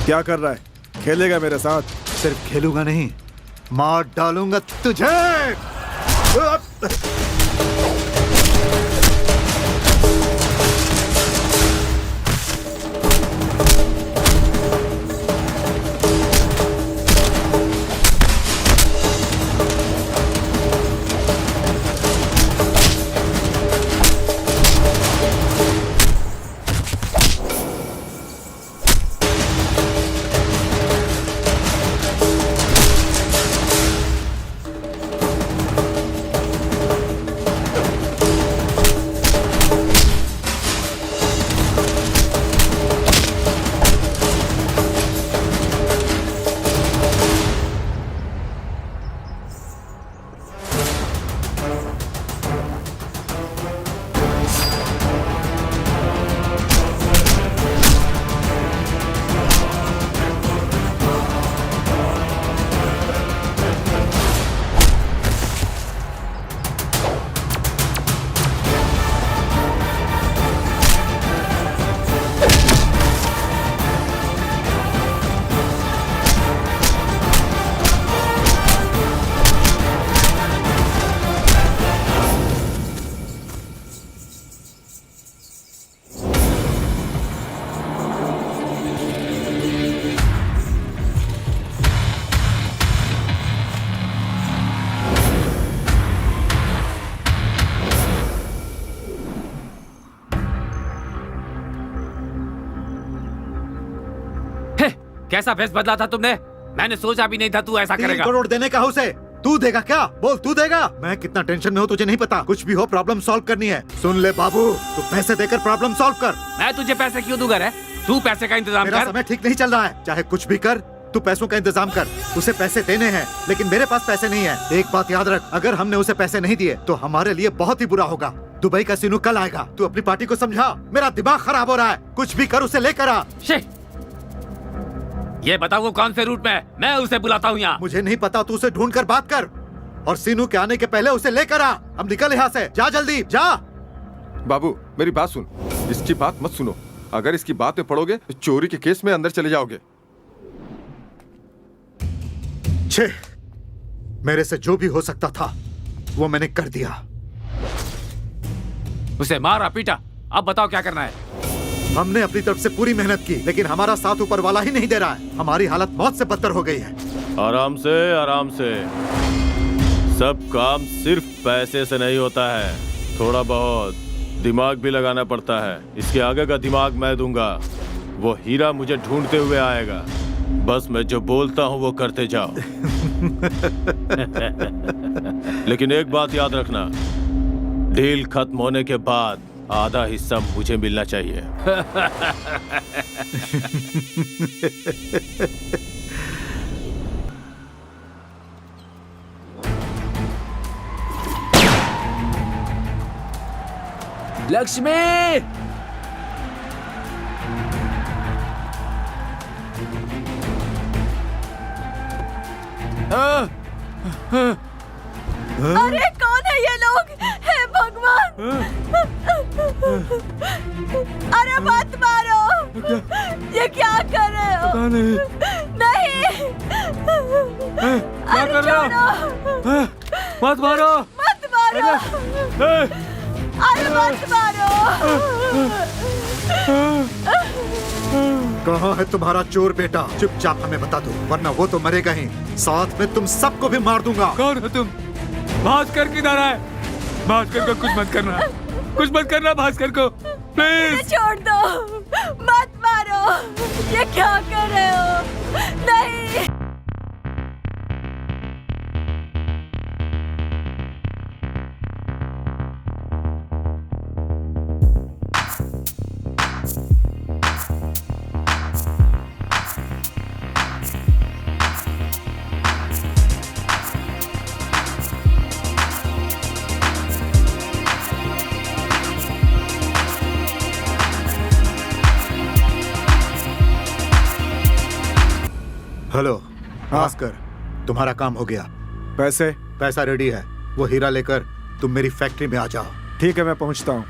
क्या कर रहा है? खेलेगा मेरे साथ? सिर्फ खेलूंगा नहीं, मार डालूंगा तुझे। कैसा भेष बदला था तुमने? मैंने सोचा भी नहीं था तू ऐसा 3 करेगा। करोड़ देने का उसे। तू देगा क्या? बोल, तू देगा? मैं कितना टेंशन में हूँ तुझे नहीं पता। कुछ भी हो, प्रॉब्लम सॉल्व करनी है। सुन ले बाबू, तू पैसे देकर प्रॉब्लम सॉल्व कर। मैं तुझे पैसे क्यों दूंगा रे? तू पैसे का इंतजाम मेरा कर। समय ठीक नहीं चल रहा है, चाहे कुछ भी कर, तू पैसों का इंतजाम कर। उसे पैसे देने हैं, लेकिन मेरे पास पैसे नहीं है। एक बात याद रख, अगर हमने उसे पैसे नहीं दिए तो हमारे लिए बहुत ही बुरा होगा। दुबई का सीनू कल आएगा, तू अपनी पार्टी को समझा। मेरा दिमाग खराब हो रहा है, कुछ भी कर उसे लेकर आ। ये बताओ वो कौन से रूट में है? मैं उसे बुलाता हूँ यहाँ। मुझे नहीं पता, तू उसे ढूंढ कर बात कर और सीनू के आने के पहले उसे लेकर आ। अब निकल यहाँ से, जा जल्दी जा। बाबू मेरी बात सुन, इसकी बात मत सुनो। अगर इसकी बात में पड़ोगे तो चोरी के केस में अंदर चले जाओगे। छे, मेरे से जो भी हो सकता था वो मैंने कर दिया। उसे मारा पीटा, अब बताओ क्या करना है? हमने अपनी तरफ से पूरी मेहनत की, लेकिन हमारा साथ ऊपर वाला ही नहीं दे रहा है। हमारी हालत मौत से बदतर हो गई है। आराम से, आराम से। सब काम सिर्फ पैसे से नहीं होता है, थोड़ा बहुत दिमाग भी लगाना पड़ता है। इसके आगे का दिमाग मैं दूंगा। वो हीरा मुझे ढूंढते हुए आएगा। बस मैं जो बोलता हूँ वो करते जाओ। लेकिन एक बात याद रखना, डील खत्म होने के बाद आधा हिस्सा मुझे मिलना चाहिए। लक्ष्मी। अरे कौन है ये लोग? हे भगवान! अरे मत मारो! ये क्या कर रहे हो? नहीं! क्या कर रहे हो? मत मारो! मत मारो! अरे मत मारो! कहाँ है तुम्हारा चोर बेटा? चुपचाप हमें बता दो, वरना वो तो मरेगा ही, साथ में तुम सबको भी मार दूंगा। कौन हो तुम? भास्कर किधर है? भास्कर को कुछ मत करना, कुछ मत करना भास्कर को, प्लीज। छोड़ दो, मत मारो। ये क्या कर रहे हो? नहीं। हेलो भास्कर, तुम्हारा काम हो गया। पैसे? पैसा रेडी है, वो हीरा लेकर तुम मेरी फैक्ट्री में आ जाओ। ठीक है, मैं पहुंचता हूँ।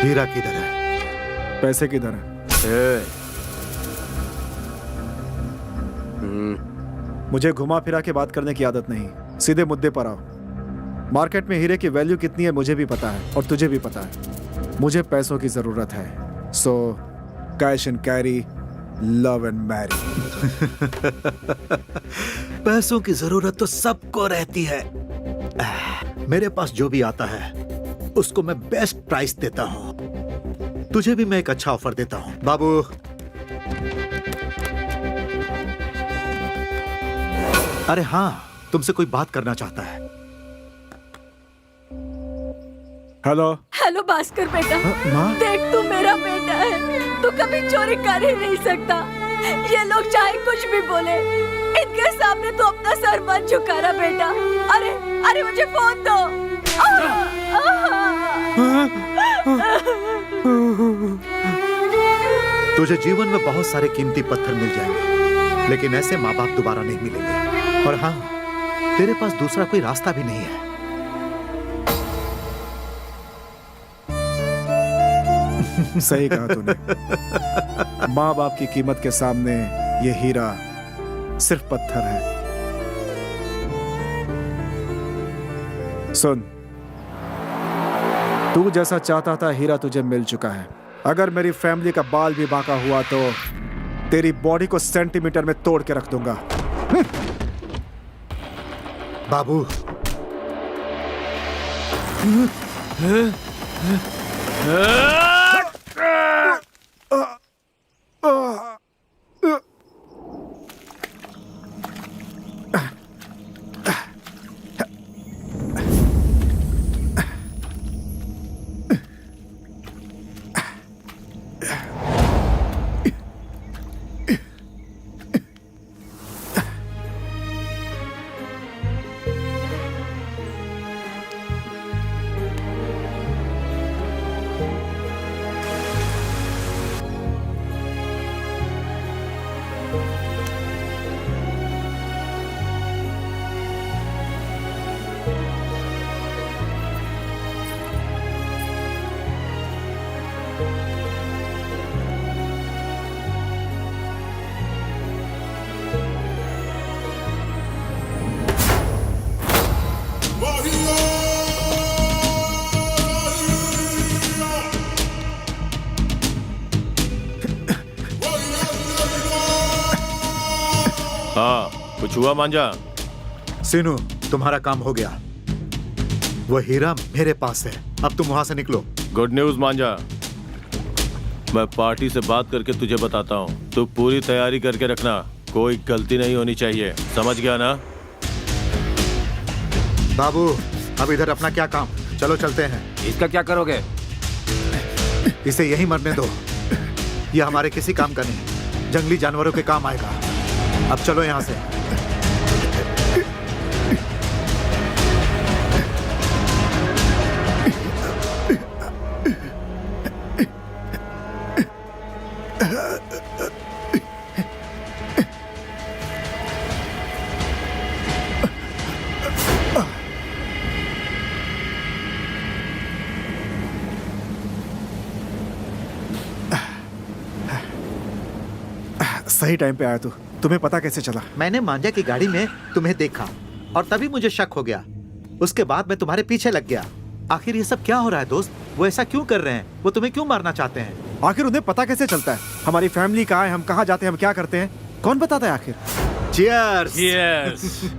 हीरा किधर है? पैसे किधर है? मुझे घुमा फिरा के बात करने की आदत नहीं, सीधे मुद्दे पर आओ। मार्केट में हीरे की वैल्यू कितनी है मुझे भी पता है और तुझे भी पता है। मुझे पैसों की जरूरत है, so cash and carry, love and marry. पैसों की जरूरत तो सबको रहती है। मेरे पास जो भी आता है उसको मैं बेस्ट प्राइस देता हूं। तुझे भी मैं एक अच्छा ऑफर देता हूं बाबू। अरे हाँ, तुमसे कोई बात करना चाहता है। हेलो। हेलो भास्कर बेटा, माँ? देख तू मेरा बेटा है, तू कभी चोरी कर ही नहीं सकता। ये लोग चाहे कुछ भी बोले, इनके सामने तू अपना सर मत झुका रहा बेटा। अरे अरे मुझे फोन दो। तुझे जीवन में बहुत सारे कीमती पत्थर मिल जाएंगे, लेकिन ऐसे माँ बाप दोबारा नहीं मिलेंगे। और हाँ, तेरे पास दूसरा कोई रास्ता भी नहीं है। सही कहा तूने। माँ बाप की कीमत के सामने ये हीरा सिर्फ पत्थर है। सुन, तू जैसा चाहता था हीरा तुझे मिल चुका है। अगर मेरी फैमिली का बाल भी बांका हुआ तो तेरी बॉडी को सेंटीमीटर में तोड़ के रख दूंगा। बाबू, हाँ, कुछ हुआ मांझा? सीनू, तुम्हारा काम हो गया। वो हीरा मेरे पास है, अब तुम वहां से निकलो। गुड न्यूज मांझा, मैं पार्टी से बात करके तुझे बताता हूँ। तू पूरी तैयारी करके रखना, कोई गलती नहीं होनी चाहिए, समझ गया ना? बाबू अब इधर अपना क्या काम, चलो चलते हैं। इसका क्या करोगे? इसे यहीं मरने दो, ये हमारे किसी काम का नहीं, जंगली जानवरों के काम आएगा। अब चलो यहाँ से। सही टाइम पे आया तू। तुम्हें पता कैसे चला? मैंने मांझा की गाड़ी में तुम्हें देखा और तभी मुझे शक हो गया। उसके बाद मैं तुम्हारे पीछे लग गया। आखिर ये सब क्या हो रहा है दोस्त? वो ऐसा क्यों कर रहे हैं? वो तुम्हें क्यों मारना चाहते हैं? आखिर उन्हें पता कैसे चलता है हमारी फैमिली कहाँ है, हम कहाँ जाते हैं, हम क्या करते हैं? कौन बताता है आखिर? Cheers! यस।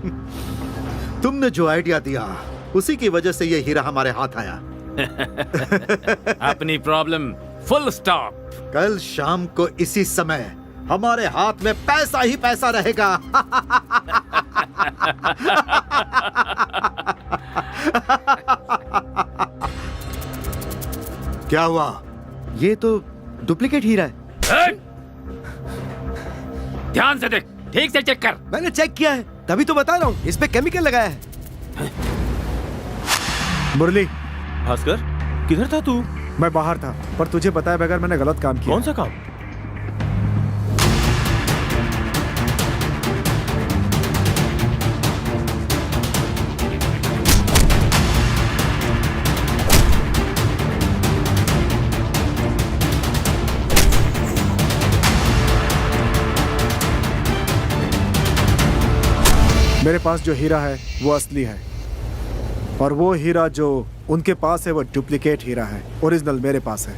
तुमने जो आइडिया दिया उसी की वजह से ये हीरा हमारे हाथ आया। अपनी प्रॉब्लम फुल स्टॉप। कल शाम को इसी समय हमारे हाथ में पैसा ही पैसा रहेगा। क्या हुआ? ये तो डुप्लीकेट हीरा है। ध्यान से देख, ठीक से चेक कर। मैंने चेक किया है, तभी तो बता रहा हूँ, इस पे केमिकल लगाया है। मुरली, भास्कर किधर था तू? मैं बाहर था, पर तुझे बताया बगैर मैंने गलत काम किया। कौन सा काम? मेरे पास जो हीरा है वो असली है, और वो हीरा जो उनके पास है वो डुप्लीकेट हीरा है। ओरिजिनल मेरे पास है।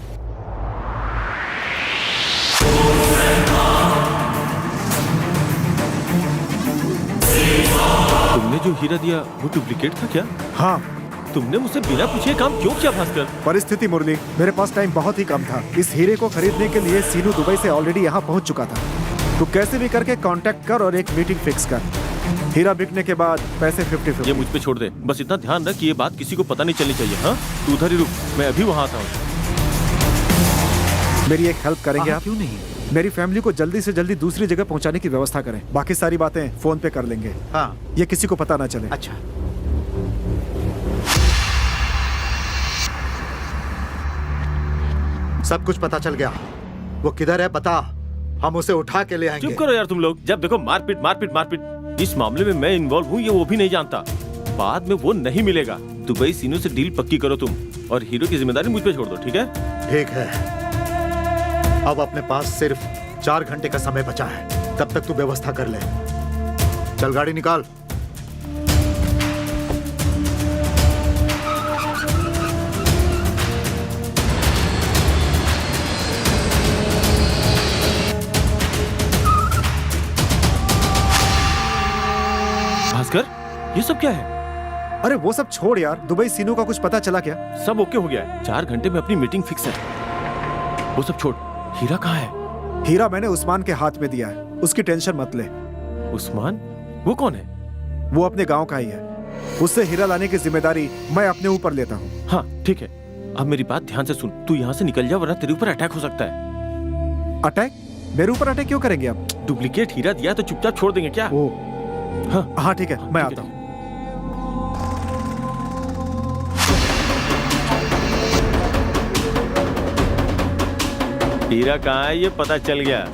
तुमने जो हीरा दिया वो डुप्लीकेट था क्या? हाँ। तुमने मुझसे बिना पूछे काम क्यों किया भास्कर? परिस्थिति मुरली, मेरे पास टाइम बहुत ही कम था। इस हीरे को खरीदने के लिए सीनू दुबई से ऑलरेडी यहाँ पहुँच चुका था। तू कैसे भी करके कांटेक्ट कर और एक मीटिंग फिक्स कर। हीरा बिकने के बाद पैसे 50-50। ये मुझ पे छोड़ दे, बस इतना ध्यान रख कि ये बात किसी को पता नहीं चलनी चाहिए। हाँ, तू उधर ही रुक, मैं अभी वहाँ आता हूँ। मेरी एक हेल्प करेंगे आप? क्यों नहीं? मेरी फैमिली को जल्दी से जल्दी दूसरी जगह पहुंचाने की व्यवस्था करें। बाकी सारी बातें फोन पे कर लेंगे। हाँ। ये किसी को पता ना चले। अच्छा। सब कुछ पता चल गया। वो किधर है बता, हम उसे उठा के ले आएंगे। चुप करो यार तुम लोग। जब देखो मारपीट मारपीट मारपीट। इस मामले में मैं इन्वॉल्व हूँ ये वो भी नहीं जानता। बाद में वो नहीं मिलेगा। दुबई सीनू से डील पक्की करो तुम, और हीरो की जिम्मेदारी मुझ पे छोड़ दो, ठीक है? ठीक है। अब अपने पास सिर्फ 4 घंटे का समय बचा है, तब तक तू व्यवस्था कर ले। चल गाड़ी निकाल। भास्कर, ये सब क्या है? अरे वो सब छोड़ यार, दुबई सीनू का कुछ पता चला क्या? सब ओके हो गया है। 4 घंटे में अपनी मीटिंग फिक्स है। वो सब छोड़, हीरा कहाँ है? हीरा मैंने उस्मान के हाथ में दिया है, उसकी टेंशन मत ले। उस्मान? वो कौन है? वो अपने गांव का ही है। उससे हीरा लाने की जिम्मेदारी मैं अपने ऊपर लेता हूँ। हाँ ठीक है, अब मेरी बात ध्यान से सुन। तू यहाँ से निकल जा वरना तेरे ऊपर अटैक हो सकता है। अटैक? मेरे ऊपर अटैक क्यों करेंगे आप? डुप्लीकेट हीरा दिया तो चुपचाप छोड़ देंगे क्या? हाँ ठीक है, मैं आता हूँ। हीरा कहाँ है ये पता चल गया,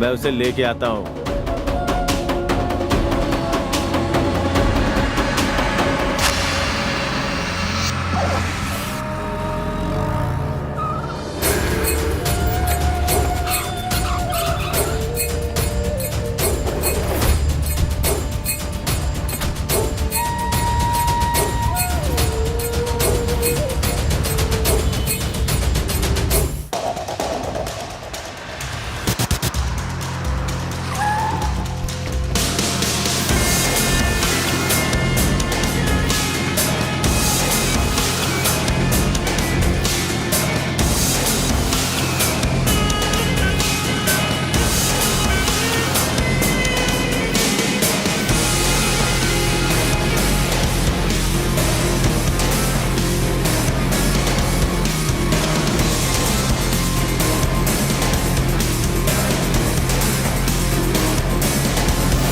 मैं उसे लेके आता हूँ।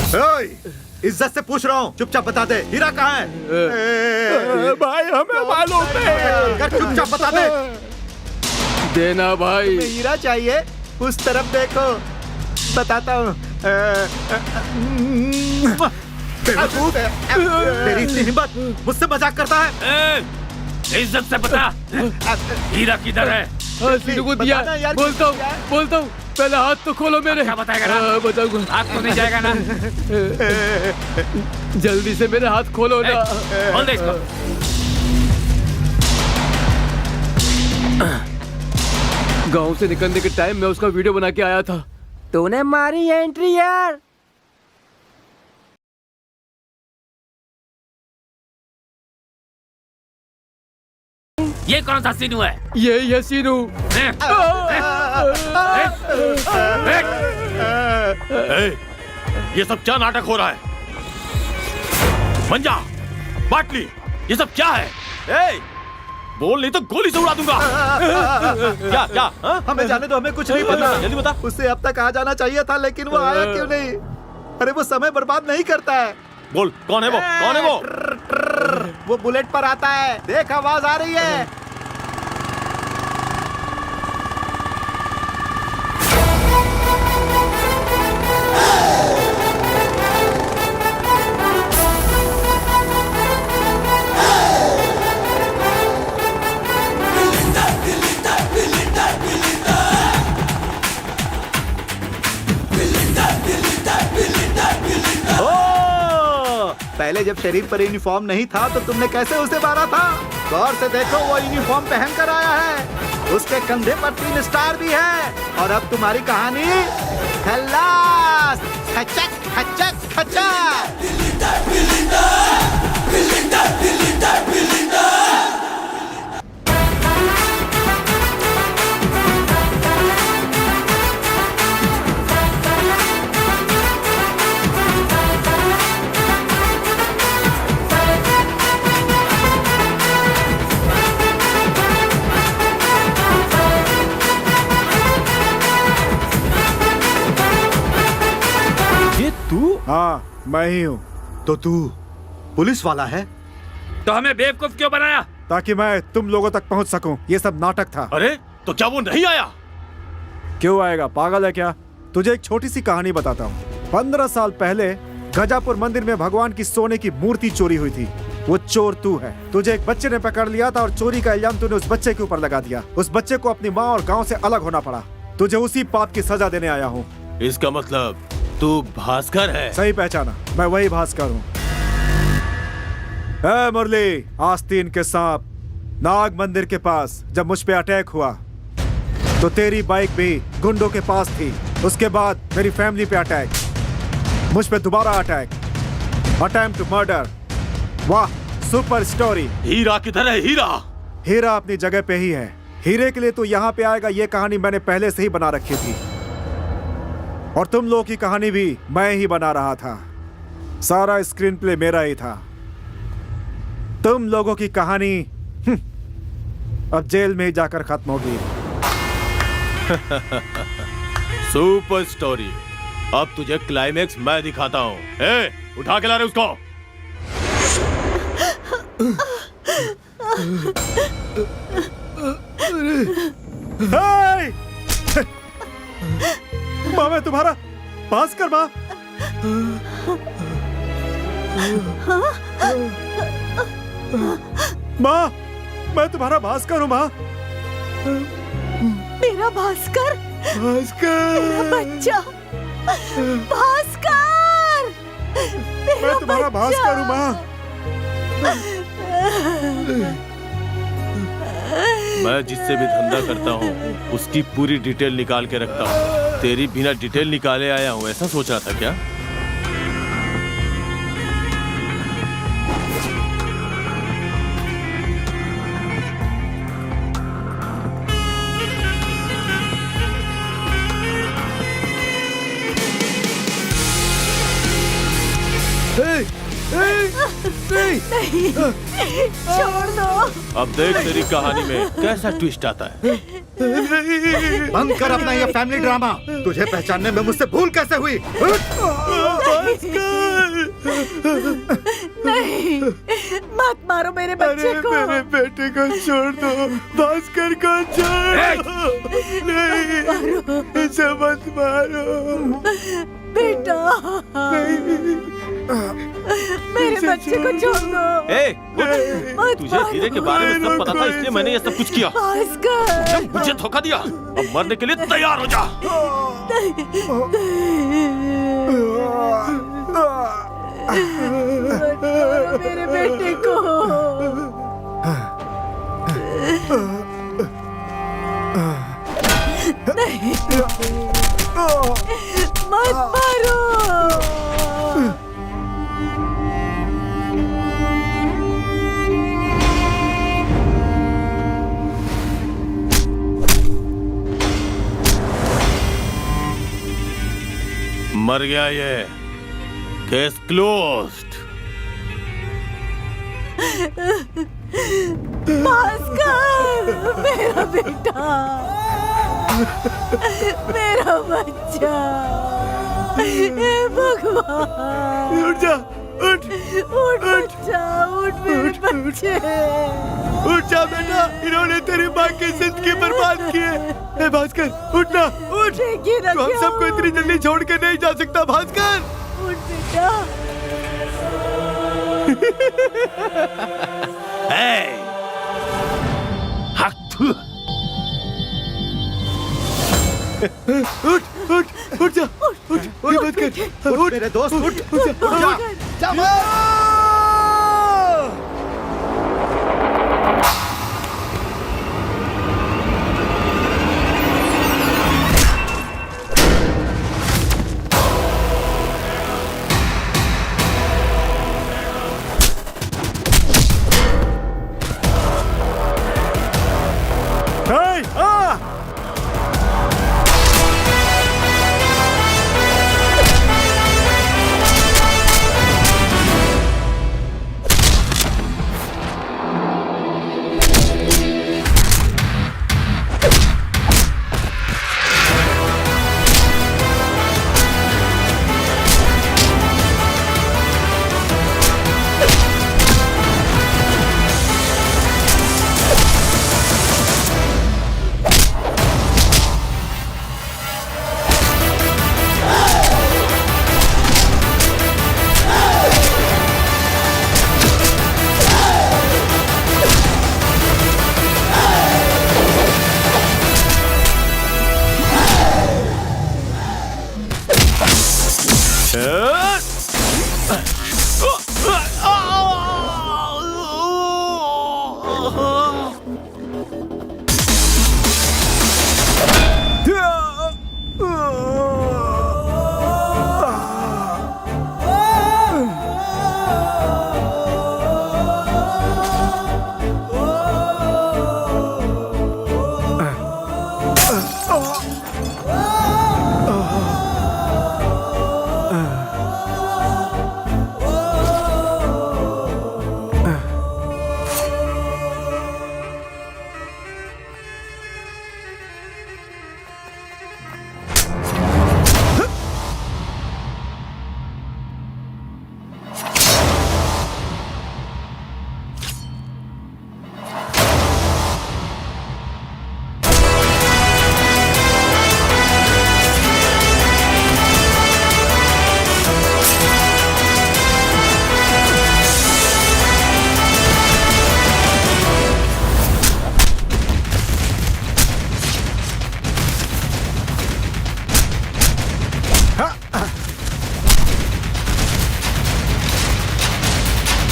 ओए, इज्जत से पूछ रहा हूँ, चुपचाप बता दे, हीरा कहाँ है? भाई हमें मालूम कर, चुपचाप बता दे। देना भाई। तुम्हें हीरा चाहिए? उस तरफ देखो, बताता हूँ। बेवकूफ, तेरी इतनी हिम्मत, मुझसे मजाक करता है? इज्जत से बता, हीरा किधर है? सीनू को दिया, बोलता हूँ, पहले हाथ तो खोलो मेरे। क्या बताएगा ना? बताऊंगा। हाथ तो नहीं जाएगा ना? जल्दी से मेरे हाथ खोलो ना। खोल दे इसको। गांव से निकलने के टाइम में उसका वीडियो बना के आया था। तूने मारी एंट्री यार। ये कौन सा सीनू है? ये सीनू। ये सब क्या नाटक हो रहा है? मंजा, बाटली, ये सब क्या है? बोल नहीं तो गोली से उड़ा दूंगा। क्या क्या? हमें जाने दो, हमें कुछ नहीं पता। जल्दी बता। उससे अब तक आ जाना चाहिए था, लेकिन वो आया क्यों नहीं? अरे वो समय बर्बाद नहीं करता है। बोल, कौन है वो? कौन है वो? वो बुलेट पर आता है, देख आवाज आ रही है। पहले जब शरीर पर यूनिफॉर्म नहीं था तो तुमने कैसे उसे मारा था? गौर से देखो, वो यूनिफॉर्म पहन कर आया है, उसके कंधे पर 3 स्टार भी है। और अब तुम्हारी कहानी खल्लास। खचक खचक खचक। हाँ, मैं ही हूँ। तो तू पुलिस वाला है? तो हमें बेवकूफ क्यों बनाया? ताकि मैं तुम लोगों तक पहुंच सकूं। ये सब नाटक था। अरे तो क्या वो नहीं आया? क्यों आएगा? पागल है क्या? तुझे एक छोटी सी कहानी बताता हूँ। 15 साल पहले गजापुर मंदिर में भगवान की सोने की मूर्ति चोरी हुई थी। वो चोर तू है। तुझे एक बच्चे ने पकड़ लिया था और चोरी का इल्जाम तूने उस बच्चे के ऊपर लगा दिया। उस बच्चे को अपनी माँ और गाँव से अलग होना पड़ा। तुझे उसी पाप की सजा देने आया हूँ। इसका मतलब तू भास्कर है? सही पहचाना, मैं वही भास्कर हूँ। ए मुरली, आस्तीन के सांप, नाग मंदिर के पास जब मुझ पे अटैक हुआ तो तेरी बाइक भी गुंडों के पास थी। उसके बाद मेरी फैमिली पे अटैक, मुझ पे दोबारा अटैक, अटेम्प्ट टू मर्डर। वाह, सुपर स्टोरी। हीरा किधर है? हीरा हीरा अपनी जगह पे ही है। हीरे के लिए तो यहाँ पे आएगा, ये कहानी मैंने पहले से ही बना रखी थी। और तुम लोगों की कहानी भी मैं ही बना रहा था। सारा स्क्रीन प्ले मेरा ही था। तुम लोगों की कहानी अब जेल में ही जाकर खत्म होगी। Super story. अब तुझे क्लाइमेक्स मैं दिखाता हूँ। उठा के ला रहे उसको। माँ, मैं तुम्हारा भास्कर। माँ, माँ, मैं तुम्हारा भास्कर हूँ। माँ, मेरा भास्कर, भास्कर, मेरा बच्चा भास्कर, मैं तुम्हारा भास्कर हूँ। माँ, मैं जिससे भी धंधा करता हूँ उसकी पूरी डिटेल निकाल के रखता हूँ। तेरी बिना डिटेल निकाले आया हूँ, ऐसा सोच रहा था क्या? नहीं, छोड़ दो। अब देख तेरी कहानी में कैसा ट्विस्ट आता है। बंद कर अपना ये फैमिली ड्रामा। तुझे पहचानने में मुझसे भूल कैसे हुई? नहीं, मत मारो मेरे बच्चे को। मेरे बेटे को छोड़ दो, भास्कर को छोड़ नहीं, इसे मत मारो बेटा। मेरे बच्चे को छोड़ दो। उठ। तुझे हीरे के बारे में सब पता था, इसलिए मैंने ये सब कुछ किया। भास्कर, मुझे धोखा दिया, अब मरने के लिए तैयार हो जा। मेरे बेटे को नहीं, मत मारो। मर गया ये, केस क्लोज्ड। भास्कर, मेरा बेटा, मेरा बच्चा, हे भगवान। उठ जा, उठ उठ बच्चा, उठ मेरे बच्चे। उठ जा बेटा, इन्होंने तेरी माँ की जिंदगी बर्बाद की है। ए भास्कर, उठ ना, उठ। तू हम सबको इतनी जल्दी छोड़ के नहीं जा सकता भास्कर। उठ बेटा। उठ उठ उठ जा, उठ भास्कर, उठ मेरे दोस्त, उठ जा।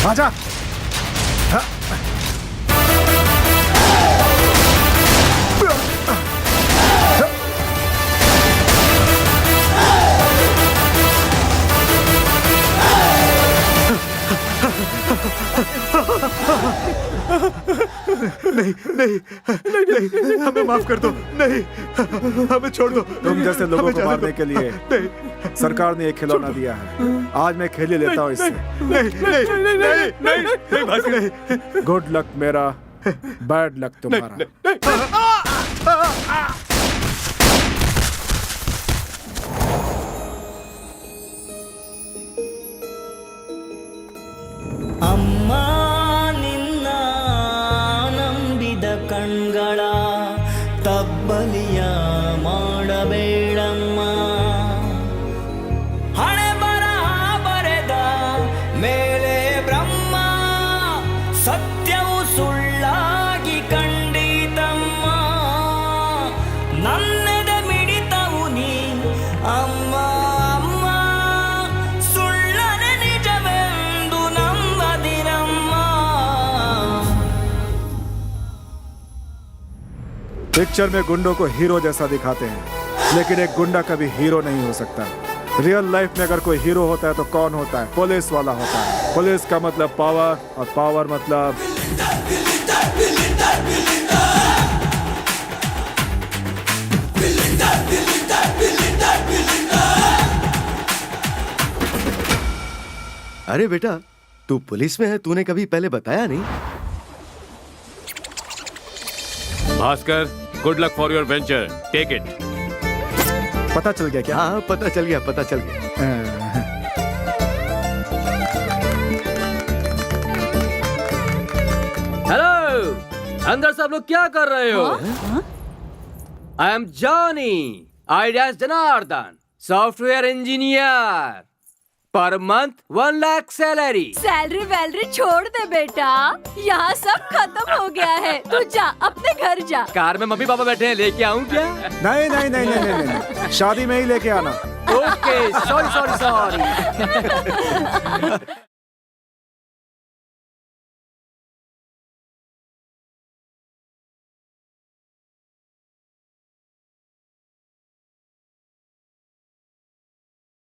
आजा। नहीं नहीं नहीं, हमें माफ कर दो। नहीं, हमें छोड़ दो। तुम जैसे लोगों को मारने के लिए नहीं, सरकार ने एक खिलौना दिया है, आज मैं खेल ही लेता हूँ इससे। गुड लक मेरा, बैड लक तुम्हारा। ಅಮ್ಮ ನಿನ್ನ ನಂಬಿದ ಕಣ್ಗಳ ತಬ್ಬಲಿಯ ಮಾಡಬೇಡಮ್ಮ, ಹಣೆ ಬರಹ ಬರೆದ ಮೇಲೆ ಬ್ರಹ್ಮ ಸತ್ಯವು ಸುಳ್ಳಾಗಿ ಕಂಡಿತಮ್ಮ, ನನ್ನೆದ ಮಿಡಿತವು ನೀ ಅಮ್ಮ ಅಮ್ಮ, ಸುಳ್ಳನೆ ನಿಜವೆಂದು ನಂಬದಿರಮ್ಮ। पिक्चर में गुंडों को हीरो जैसा दिखाते हैं, लेकिन एक गुंडा कभी हीरो नहीं हो सकता। रियल लाइफ में अगर कोई हीरो होता है तो कौन होता है? पुलिस वाला होता है। पुलिस का मतलब पावर, और पावर मतलब अरे बेटा, तू पुलिस में है, तूने कभी पहले बताया नहीं। Bhaskar, good luck for your venture, take it. पता चल गया क्या? हाँ पता चल गया, पता चल गया। हेलो, अंदर सब लोग क्या कर रहे हो? I am Johnny, ideas Janardan, software engineer, per month 1 lakh salary. Salary वैलरी छोड़ दे बेटा, यहाँ सब खत्म हो गया है। तू जा अपने घर जा। कार में मम्मी पापा बैठे हैं, लेके आऊं क्या? नहीं नहीं नहीं नहीं नहीं, नहीं। शादी में ही लेके आना। Okay, sorry sorry sorry.